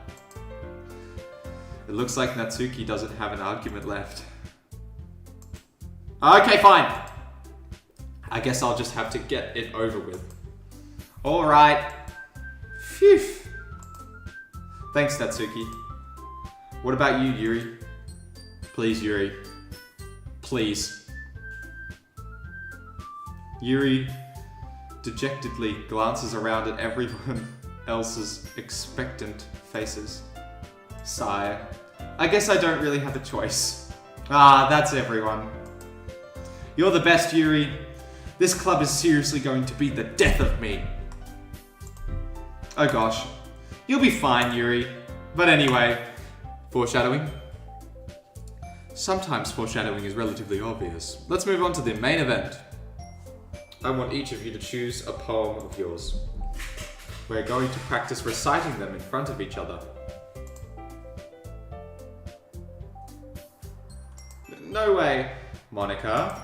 it looks like Natsuki doesn't have an argument left. Okay, fine. I guess I'll just have to get it over with. Alright. Phew. Thanks, Natsuki. What about you, Yuri? Please, Yuri. Please. Yuri dejectedly glances around at everyone else's expectant faces. Sigh. I guess I don't really have a choice. Ah, that's everyone. You're the best, Yuri. This club is seriously going to be the death of me. Oh gosh. You'll be fine, Yuri. But anyway, foreshadowing? Sometimes foreshadowing is relatively obvious. Let's move on to the main event. I want each of you to choose a poem of yours. We're going to practice reciting them in front of each other. No way, Monica.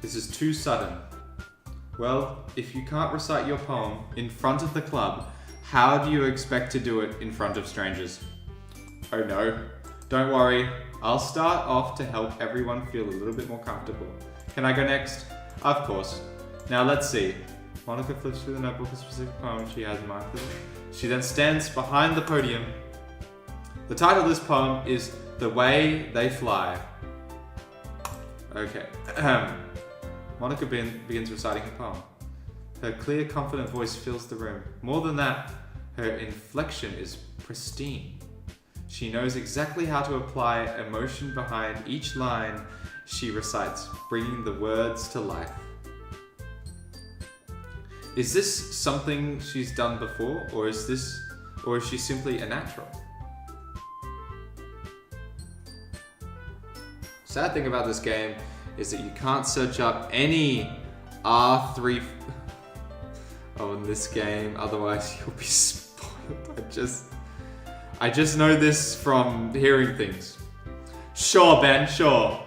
This is too sudden. Well, if you can't recite your poem in front of the club, how do you expect to do it in front of strangers? Oh no, don't worry. I'll start off to help everyone feel a little bit more comfortable. Can I go next? Of course. Now let's see. Monica flips through the notebook a specific poem she has in mind for them. She then stands behind the podium. The title of this poem is The Way They Fly. Okay. Monica begins reciting her poem. Her clear, confident voice fills the room. More than that, her inflection is pristine. She knows exactly how to apply emotion behind each line she recites, bringing the words to life. Is this something she's done before, or is she simply a natural? Sad thing about this game is that you can't search up any R3 in this game, otherwise you'll be spoiled. I just know this from hearing things. Sure, Ben, sure.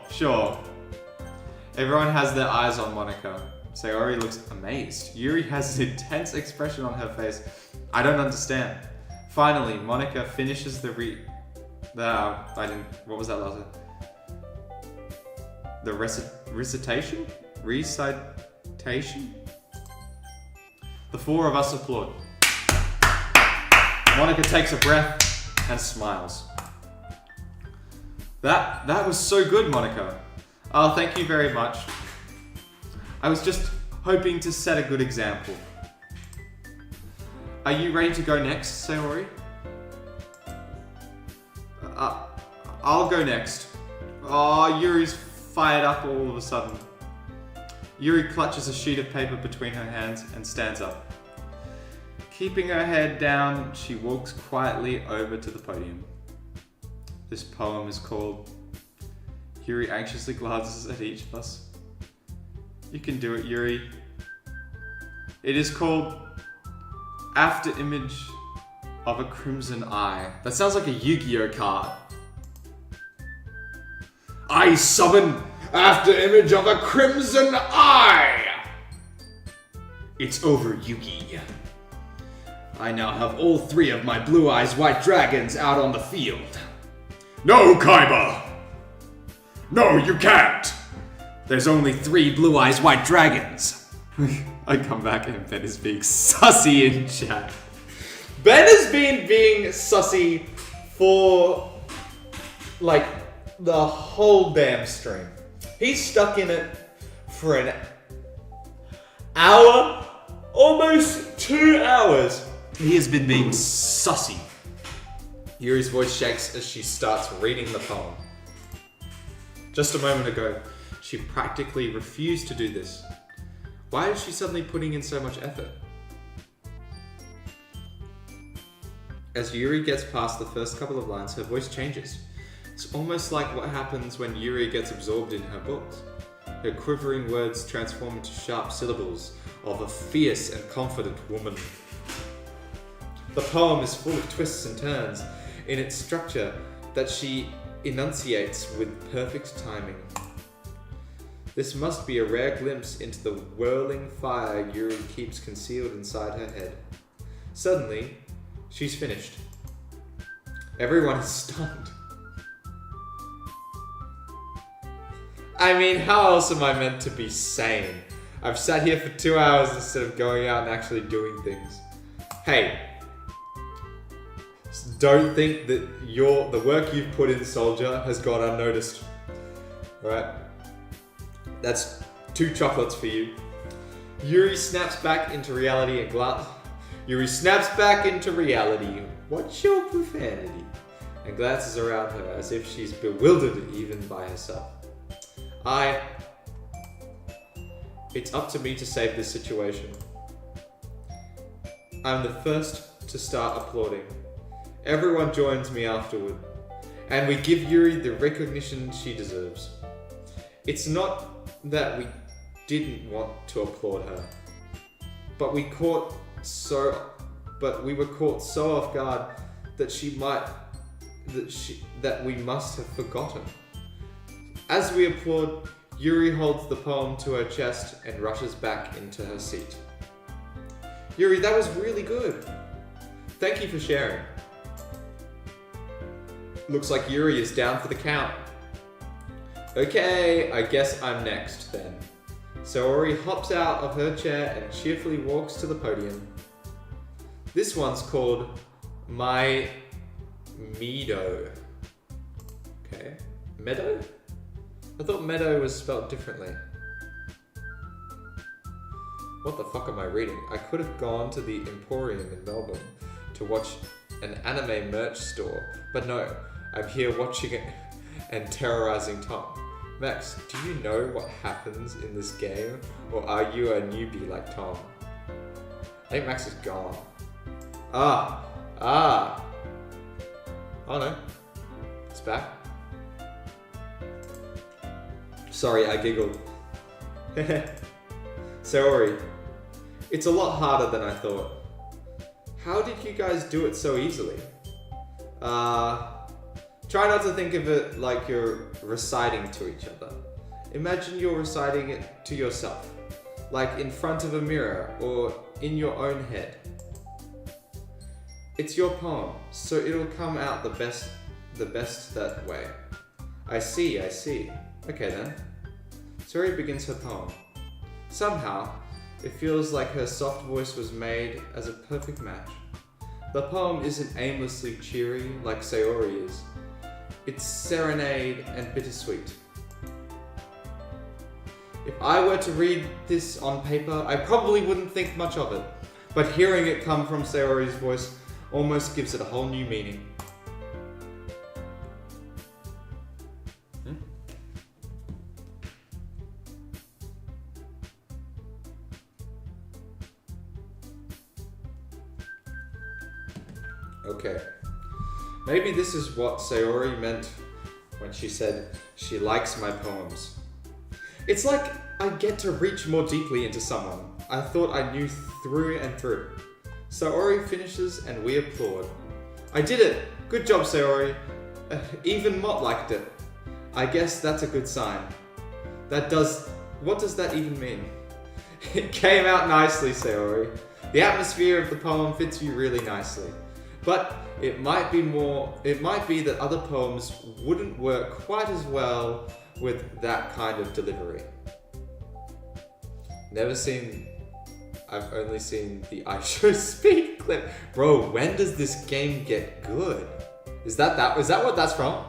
Everyone has their eyes on Monica. Sayori looks amazed. Yuri has an intense expression on her face. I don't understand. Finally, Monica finishes what was that last one? The recitation? Recitation? The four of us applaud. Monica takes a breath and smiles. That was so good, Monica. Oh, thank you very much. I was just hoping to set a good example. Are you ready to go next, Sayori? I'll go next. Oh, Yuri's fired up all of a sudden. Yuri clutches a sheet of paper between her hands and stands up. Keeping her head down, she walks quietly over to the podium. This poem is called... Yuri anxiously glances at each of us. You can do it, Yuri. It is called After Image of a Crimson Eye. That sounds like a Yu-Gi-Oh card. I summon After Image of a Crimson Eye! It's over, Yugi. I now have all three of my Blue Eyes White Dragons out on the field. No, Kaiba! No, you can't! There's only 3 Blue Eyes White Dragons. I come back and Ben is being sussy in chat. Ben has been being sussy for, like, the whole damn stream. He's stuck in it for an hour, almost 2 hours. He has been being sussy. Yuri's voice shakes as she starts reading the poem. Just a moment ago, she practically refused to do this. Why is she suddenly putting in so much effort? As Yuri gets past the first couple of lines, her voice changes. It's almost like what happens when Yuri gets absorbed in her books. Her quivering words transform into sharp syllables of a fierce and confident woman. The poem is full of twists and turns in its structure that she enunciates with perfect timing. This must be a rare glimpse into the whirling fire Yuri keeps concealed inside her head. Suddenly, she's finished. Everyone is stunned. I mean, how else am I meant to be sane? I've sat here for 2 hours instead of going out and actually doing things. Hey, don't think that the work you've put in, Soldier, has gone unnoticed. Alright? That's 2 chocolates for you. Yuri snaps back into reality and What's your profanity? And glances around her as if she's bewildered even by herself. It's up to me to save this situation. I'm the first to start applauding. Everyone joins me afterward, and we give Yuri the recognition she deserves. It's not that we didn't want to applaud her, but we were caught so off guard that we must have forgotten. As we applaud, Yuri holds the poem to her chest and rushes back into her seat. Yuri, that was really good. Thank you for sharing. Looks like Yuri is down for the count. Okay, I guess I'm next then. Sayori hops out of her chair and cheerfully walks to the podium. This one's called My Meadow. Okay, Meadow? I thought meadow was spelled differently. What the fuck am I reading? I could have gone to the Emporium in Melbourne to watch an anime merch store, but no, I'm here watching it and terrorizing Tom. Max, do you know what happens in this game, or are you a newbie like Tom? I think Max is gone. Oh no, it's back. Sorry, I giggled. Sorry. It's a lot harder than I thought. How did you guys do it so easily? Try not to think of it like you're reciting to each other. Imagine you're reciting it to yourself, like in front of a mirror or in your own head. It's your poem, so it'll come out the best that way. I see. Okay then. Suri begins her poem. Somehow, it feels like her soft voice was made as a perfect match. The poem isn't aimlessly cheery like Sayori is. It's serenade and bittersweet. If I were to read this on paper, I probably wouldn't think much of it. But hearing it come from Sayori's voice almost gives it a whole new meaning. Okay. Maybe this is what Sayori meant when she said she likes my poems. It's like I get to reach more deeply into someone I thought I knew through and through. Sayori finishes and we applaud. I did it! Good job, Sayori. Even Mott liked it. I guess that's a good sign. What does that even mean? It came out nicely, Sayori. The atmosphere of the poem fits you really nicely. But it might be that other poems wouldn't work quite as well with that kind of delivery. I've only seen the I Show Speak clip. Bro, when does this game get good? Is that what that's from?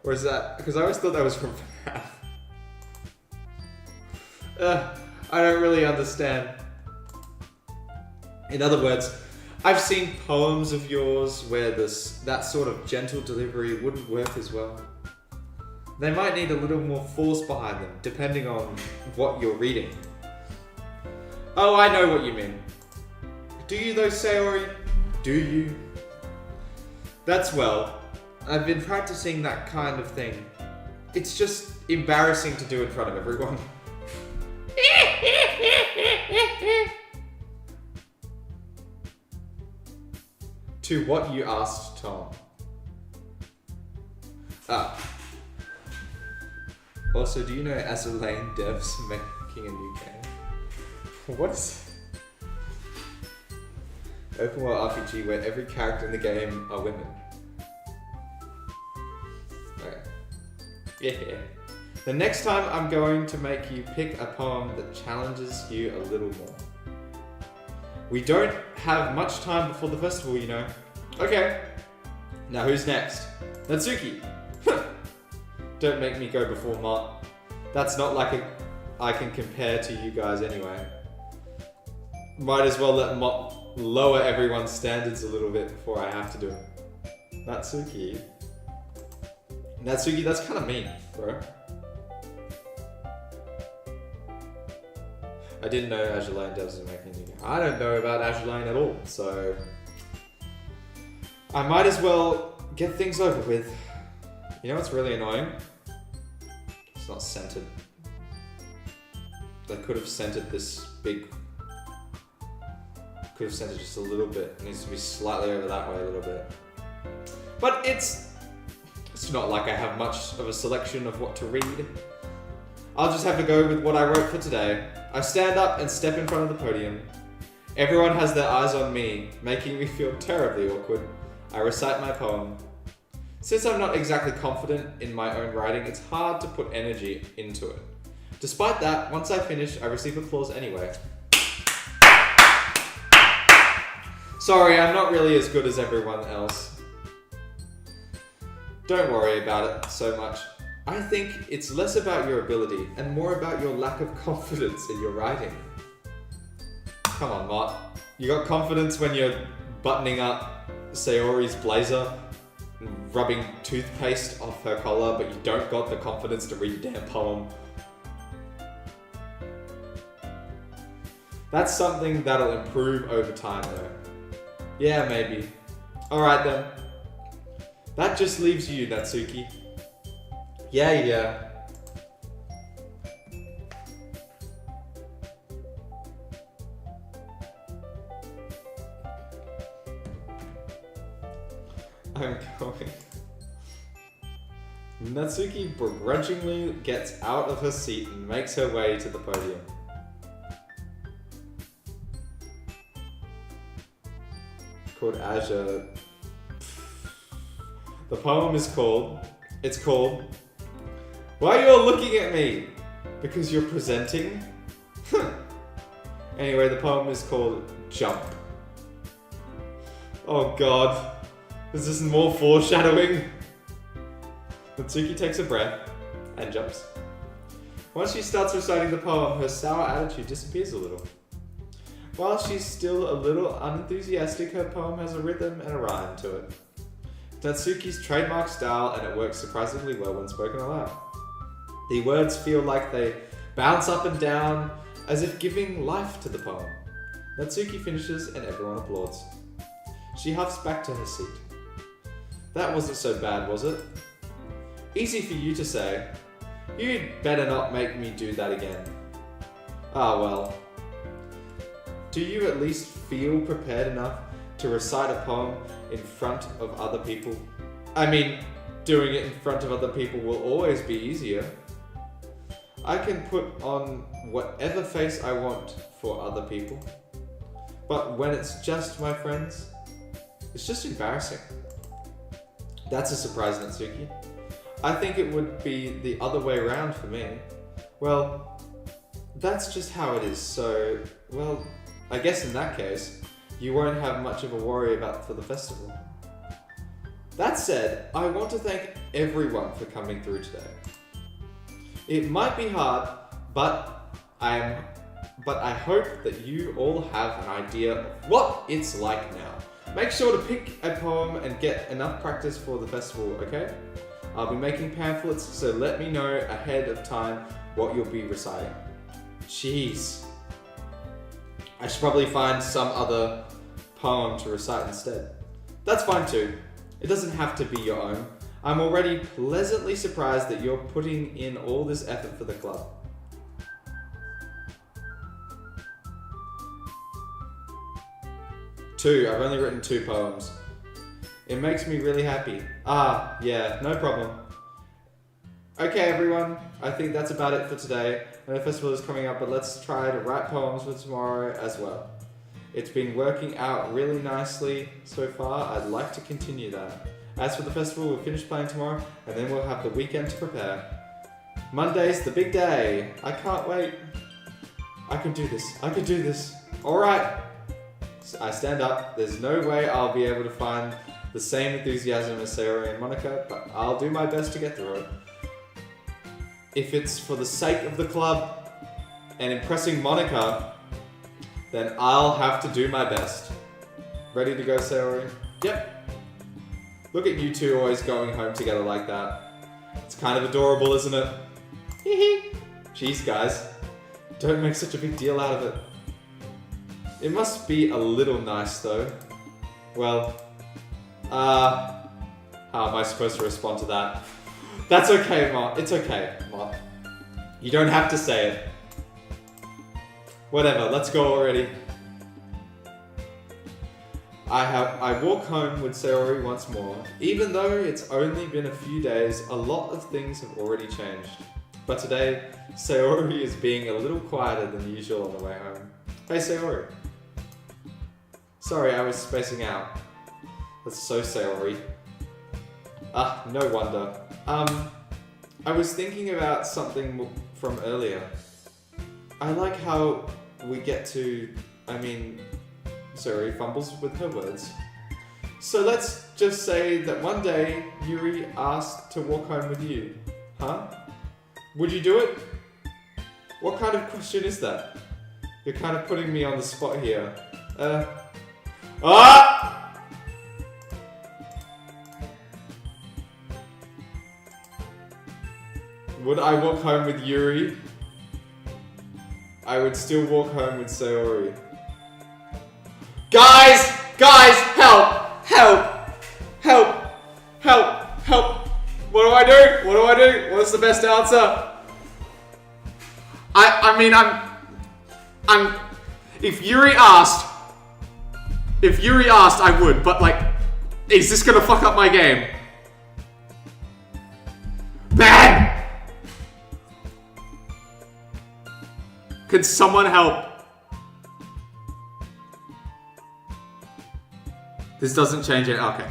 Or is that, because I always thought that was from FNAF. I don't really understand. In other words, I've seen poems of yours where that sort of gentle delivery wouldn't work as well. They might need a little more force behind them, depending on what you're reading. Oh, I know what you mean. Do you though, Sayori? Do you? That's well. I've been practicing that kind of thing. It's just embarrassing to do in front of everyone. To what you asked, Tom. Also, do you know Azulane Devs making a new game? What is open world RPG where every character in the game are women? Okay. Yeah. The next time I'm going to make you pick a poem that challenges you a little more. We don't have much time before the festival, you know. Okay. Now who's next? Natsuki. Don't make me go before Mott. That's not like I can compare to you guys anyway. Might as well let Mott lower everyone's standards a little bit before I have to do it. Natsuki, that's kind of mean, bro. I didn't know Azulane Devs was making a new game. I don't know about Azulane at all, so I might as well get things over with. You know what's really annoying? It's not centered. They could have centered this big. Could have centered just a little bit. It needs to be slightly over that way a little bit. But it's not like I have much of a selection of what to read. I'll just have to go with what I wrote for today. I stand up and step in front of the podium. Everyone has their eyes on me, making me feel terribly awkward. I recite my poem. Since I'm not exactly confident in my own writing, it's hard to put energy into it. Despite that, once I finish, I receive applause anyway. Sorry, I'm not really as good as everyone else. Don't worry about it so much. I think it's less about your ability and more about your lack of confidence in your writing. Come on, Mott. You got confidence when you're buttoning up Sayori's blazer and rubbing toothpaste off her collar, but you don't got the confidence to read a damn poem. That's something that'll improve over time, though. Yeah, maybe. Alright then. That just leaves you, Natsuki. Yeah. I'm going. Natsuki begrudgingly gets out of her seat and makes her way to the podium. Called Azure. The poem is called. It's called. Why are you all looking at me? Because you're presenting? Anyway, the poem is called Jump. Oh god. Is this more foreshadowing? Natsuki takes a breath and jumps. Once she starts reciting the poem, her sour attitude disappears a little. While she's still a little unenthusiastic, her poem has a rhythm and a rhyme to it. Natsuki's trademark style, and it works surprisingly well when spoken aloud. The words feel like they bounce up and down, as if giving life to the poem. Natsuki finishes and everyone applauds. She huffs back to her seat. That wasn't so bad, was it? Easy for you to say. You'd better not make me do that again. Ah well. Do you at least feel prepared enough to recite a poem in front of other people? I mean, doing it in front of other people will always be easier. I can put on whatever face I want for other people. But when it's just my friends, it's just embarrassing. That's a surprise, Natsuki. I think it would be the other way around for me. Well, that's just how it is, so, well, I guess in that case, you won't have much of a worry about for the festival. That said, I want to thank everyone for coming through today. It might be hard, but I hope that you all have an idea of what it's like now. Make sure to pick a poem and get enough practice for the festival, okay? I'll be making pamphlets, so let me know ahead of time what you'll be reciting. Jeez. I should probably find some other poem to recite instead. That's fine too. It doesn't have to be your own. I'm already pleasantly surprised that you're putting in all this effort for the club. I've only written 2 poems. It makes me really happy. Ah, yeah, no problem. Okay everyone, I think that's about it for today. I know the festival is coming up, but let's try to write poems for tomorrow as well. It's been working out really nicely so far. I'd like to continue that. As for the festival, we'll finish playing tomorrow, and then we'll have the weekend to prepare. Monday's the big day. I can't wait. I can do this. Alright. I stand up. There's no way I'll be able to find the same enthusiasm as Sayori and Monica, but I'll do my best to get through it. If it's for the sake of the club and impressing Monica, then I'll have to do my best. Ready to go, Sayori? Yep. Look at you two always going home together like that. It's kind of adorable, isn't it? Hee. Jeez, guys. Don't make such a big deal out of it. It must be a little nice, though. Well, how am I supposed to respond to that? That's okay, Mott. It's okay, Mott. You don't have to say it. Whatever, let's go already. I walk home with Sayori once more. Even though it's only been a few days, a lot of things have already changed. But today, Sayori is being a little quieter than usual on the way home. Hey Sayori. Sorry, I was spacing out. That's so Sayori. No wonder. I was thinking about something from earlier. I like how we get to, Sayori fumbles with her words. So let's just say that one day Yuri asked to walk home with you. Huh? Would you do it? What kind of question is that? You're kind of putting me on the spot here. Ah! Would I walk home with Yuri? I would still walk home with Sayori. Guys! Guys! Help! Help! Help! Help! Help! What do I do? What do I do? What's the best answer? I mean, if Yuri asked, I would, but like, is this gonna fuck up my game? Ben! Could someone help? This doesn't change it. Okay.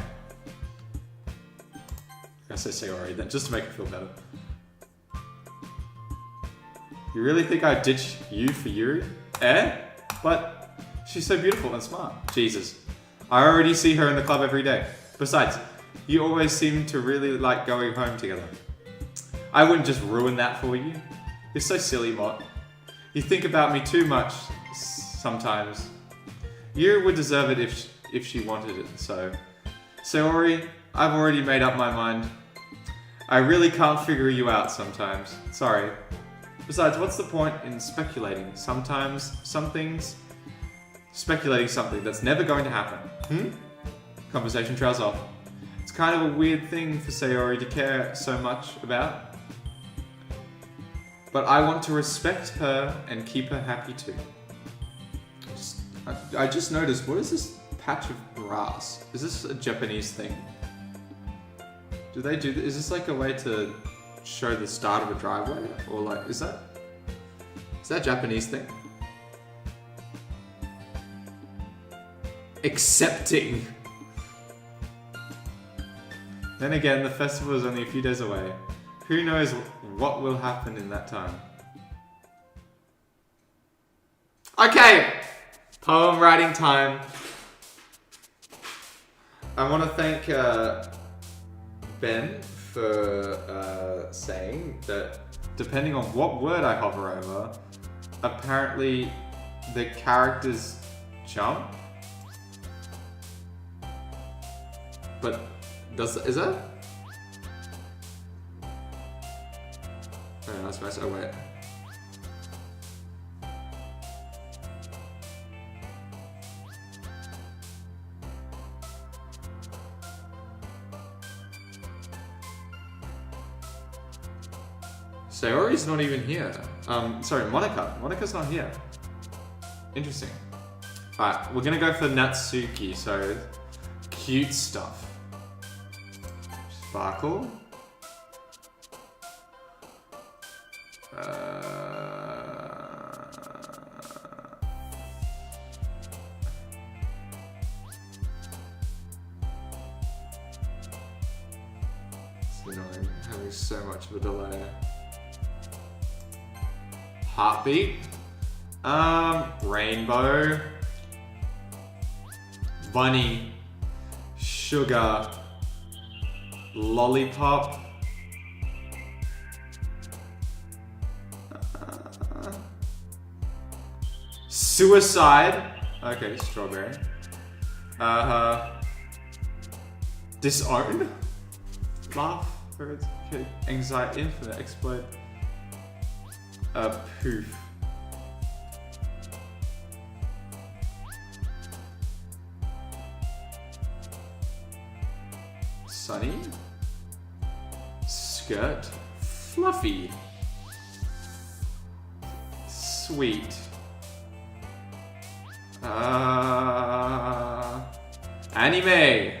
I say Sayori then, just to make it feel better. You really think I'd ditch you for Yuri? But she's so beautiful and smart. Jesus. I already see her in the club every day. Besides, you always seem to really like going home together. I wouldn't just ruin that for you. You're so silly, Mott. You think about me too much sometimes. Yuri would deserve it if she wanted it, so. Sayori, I've already made up my mind. I really can't figure you out sometimes. Sorry. Besides, what's the point in speculating? Sometimes, speculating something that's never going to happen. Conversation trails off. It's kind of a weird thing for Sayori to care so much about. But I want to respect her and keep her happy too. I just noticed, what is this patch of grass? Is this a Japanese thing? Do they do this? Is this like a way to show the start of a driveway? Or like, is that a Japanese thing? Accepting. Then again, the festival is only a few days away. Who knows what will happen in that time? Okay! Poem writing time. I want to thank Ben for saying that depending on what word I hover over, apparently the characters jump. But is that? Oh, that's nice. Oh wait. Sayori's not even here. Sorry, Monica. Monica's not here. Interesting. Alright, we're gonna go for Natsuki, so cute stuff. Sparkle. It's annoying having so much of a delay. Heartbeat. Rainbow. Bunny. Sugar. Lollipop. Suicide. Okay, strawberry. Disown. Laugh. Birds. Okay. Anxiety. Infinite. Explode. Poof. Sunny. Skirt. Fluffy. Sweet. Anime.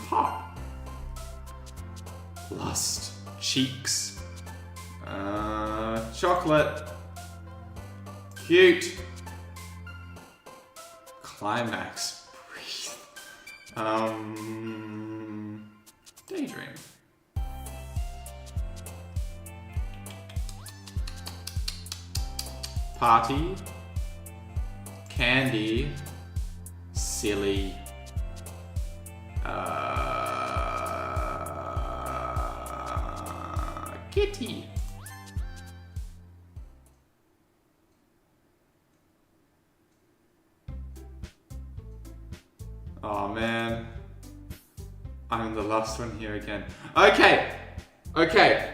Pop. Lust. Cheeks. Chocolate. Cute. Climax. Breathe. Daydream. Party. Candy. Silly. Kitty. Oh man. I'm the last one here again. Okay. Okay.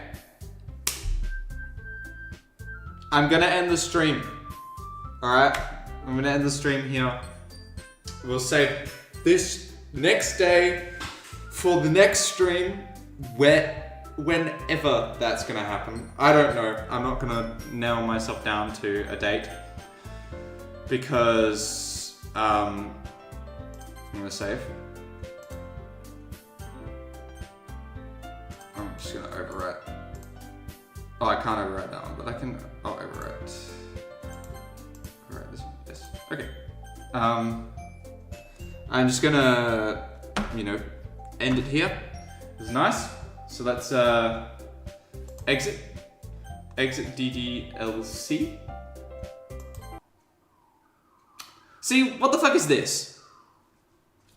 I'm gonna end the stream. Alright? I'm gonna end the stream here. We'll save this next day for the next stream whenever that's gonna happen. I don't know. I'm not gonna nail myself down to a date because I'm gonna save. I'm just gonna overwrite. Oh, I can't overwrite that one, but I can. I'll overwrite. Overwrite this one. Yes. Okay. I'm just gonna, end it here. It's nice. So let's exit DDLC. See, what the fuck is this?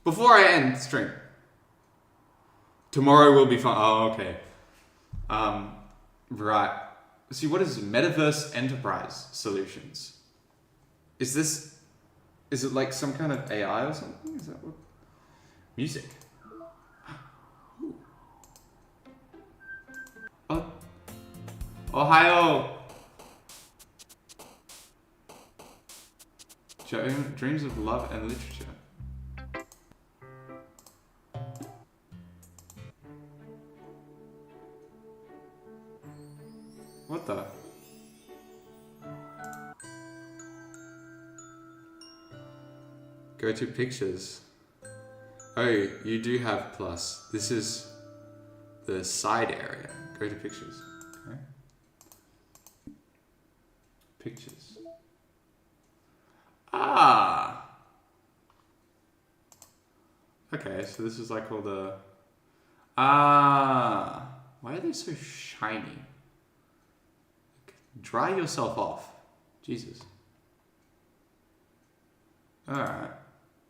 Before I end the stream. Tomorrow will be fun. Oh, okay. Right. See, what is Metaverse Enterprise Solutions? Is it like some kind of AI or something? Is that what? Music. Ooh. Oh. Ohio. Dreams of love and literature. What the? Go to pictures. Oh, you do have plus. This is the side area. Go to pictures. Okay. Pictures. Ah. Okay, so this is like all the... Ah. Why are they so shiny? Dry yourself off. Jesus. Alright.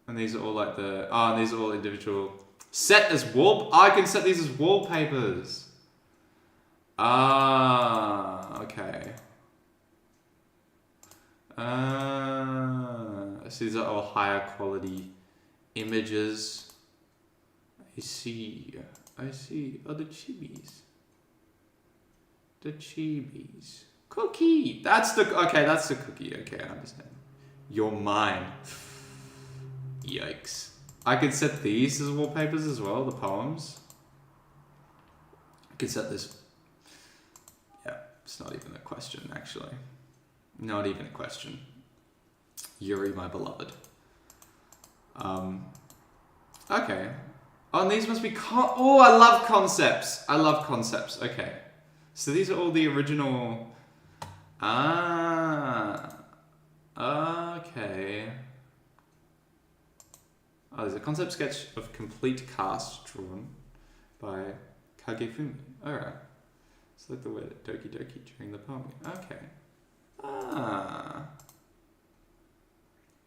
And these are all like the... Oh, and these are all individual... Set as wall... Oh, I can set these as wallpapers. Ah, okay. So these are all higher quality images. I see. Oh, the chibis. The chibis. Cookie! That's the... Okay, that's the cookie. Okay, I understand. You're mine. Yikes. I could set these as wallpapers as well, the poems. I could set this... Yeah, it's not even a question, actually. Not even a question. Yuri, my beloved. Okay. Oh, and these must be oh, I love concepts. I love concepts. Okay. So these are all the original... Ah. Okay. Oh, there's a concept sketch of complete cast drawn by Kagefumi. Alright. It's like the word Doki Doki during the poem. Okay. Ah.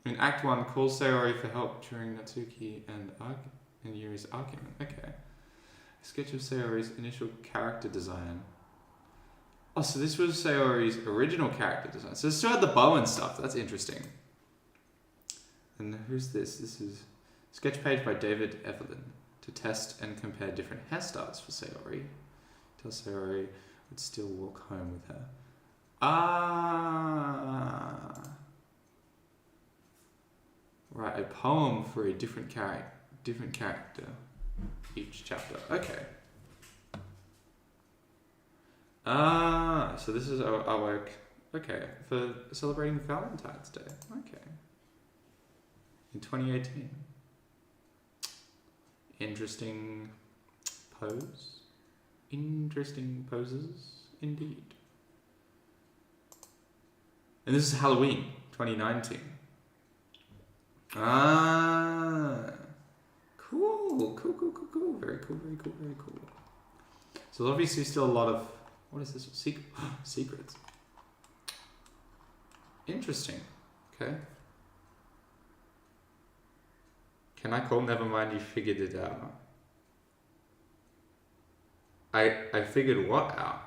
In Act 1, calls Sayori for help during Natsuki and Yuri's argument. Okay. A sketch of Sayori's initial character design. Oh, so this was Sayori's original character design. So it still had the bow and stuff. That's interesting. And who's this? This is a sketch page by David Evelyn to test and compare different hairstyles for Sayori. Tell Sayori would still walk home with her. Ah. Right, a poem for a different character each chapter. Okay. Ah, so this is our work. Okay, for celebrating Valentine's Day. Okay. In 2018. Interesting pose. Interesting poses, indeed. And this is Halloween, 2019. Ah. Cool. Very cool. So there's obviously still a lot of... What is this? Secrets. Interesting. Okay. Can I call? Never mind, you figured it out. I figured what out?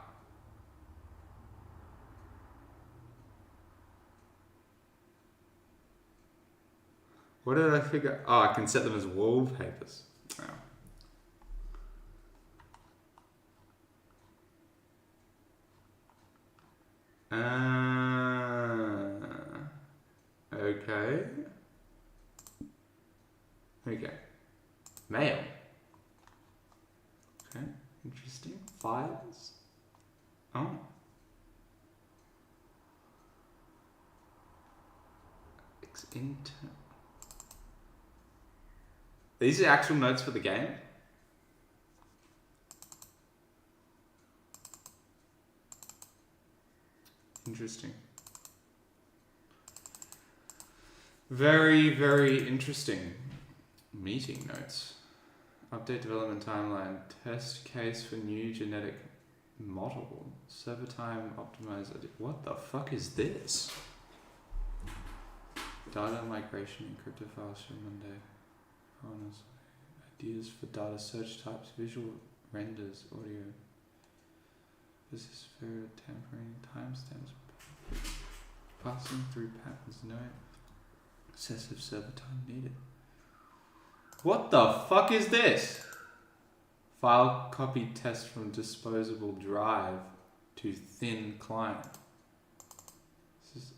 What did I figure? Oh, I can set them as wallpapers. Oh. Okay. Okay. Mail. Okay. Interesting. Files. Oh. These are actual notes for the game? Interesting. Very, very interesting. Meeting notes. Update development timeline. Test case for new genetic model. Server time optimized. What the fuck is this? Data migration encrypted files from Monday. Honest. Ideas for data search types, visual renders, audio. This is for tampering timestamps. Passing through patterns, no excessive server time needed. What the fuck is this? File copy test from disposable drive to thin client. This is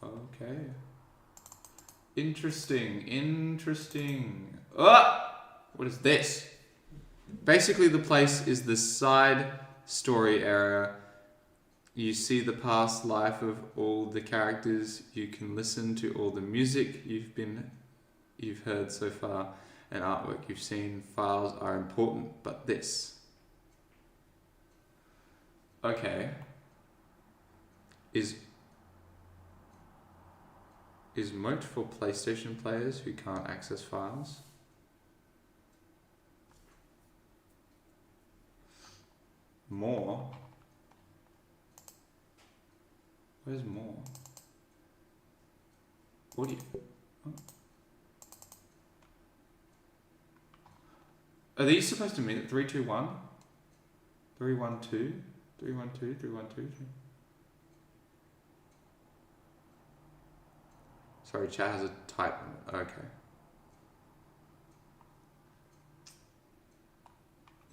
okay. Interesting. What is this? Basically, the place is the side story area. You see the past life of all the characters. You can listen to all the music you've heard so far, and artwork you've seen. Files are important, but this. Okay. Is Moat for PlayStation players who can't access files? More? Where's more? Audio. Oh. Are these supposed to mean 3, 2, 1? 3, 1, 2? 3, 1, 2, 3, 1, 2, 3. Sorry, chat has a type. Okay.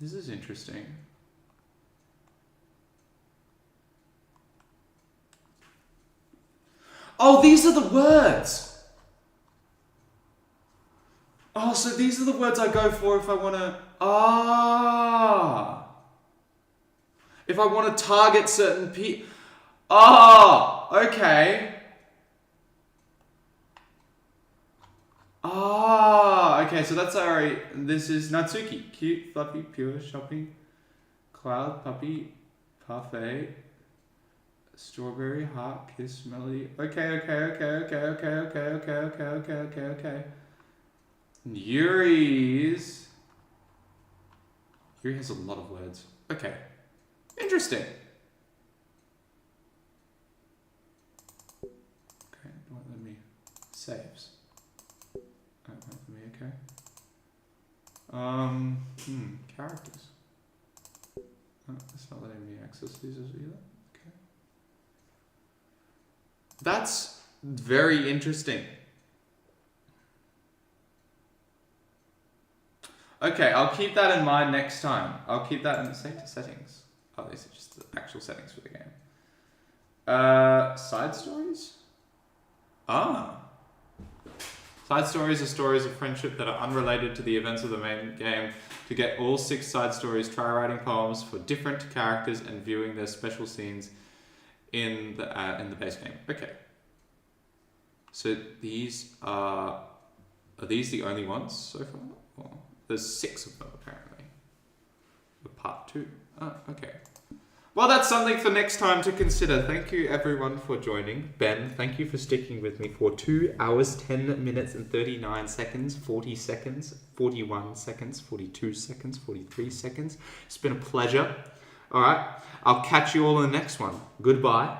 This is interesting. Oh, these are the words! Oh, so these are the words I go for if I want to... If I want to target certain people... Okay. Okay, so that's alright. This is Natsuki. Cute, fluffy, pure, shopping, cloud, puppy, parfait, strawberry, heart, kiss, melody. Okay. Yuri has a lot of words. Okay. Interesting. Okay, it won't let me saves. Okay. Characters. It's not letting me access these either. Okay. That's very interesting. Okay, I'll keep that in mind next time. I'll keep that in the settings. Oh, these are just the actual settings for the game. Side stories? Side stories are stories of friendship that are unrelated to the events of the main game. To get all 6 side stories, try writing poems for different characters and viewing their special scenes in the base game. Okay. So these are these the only ones so far? Well, there's 6 of them apparently. With part 2. Okay. Well, that's something for next time to consider. Thank you everyone for joining. Ben, thank you for sticking with me for 2 hours, 10 minutes and 39 seconds, 40 seconds, 41 seconds, 42 seconds, 43 seconds. It's been a pleasure. All right. I'll catch you all in the next one. Goodbye.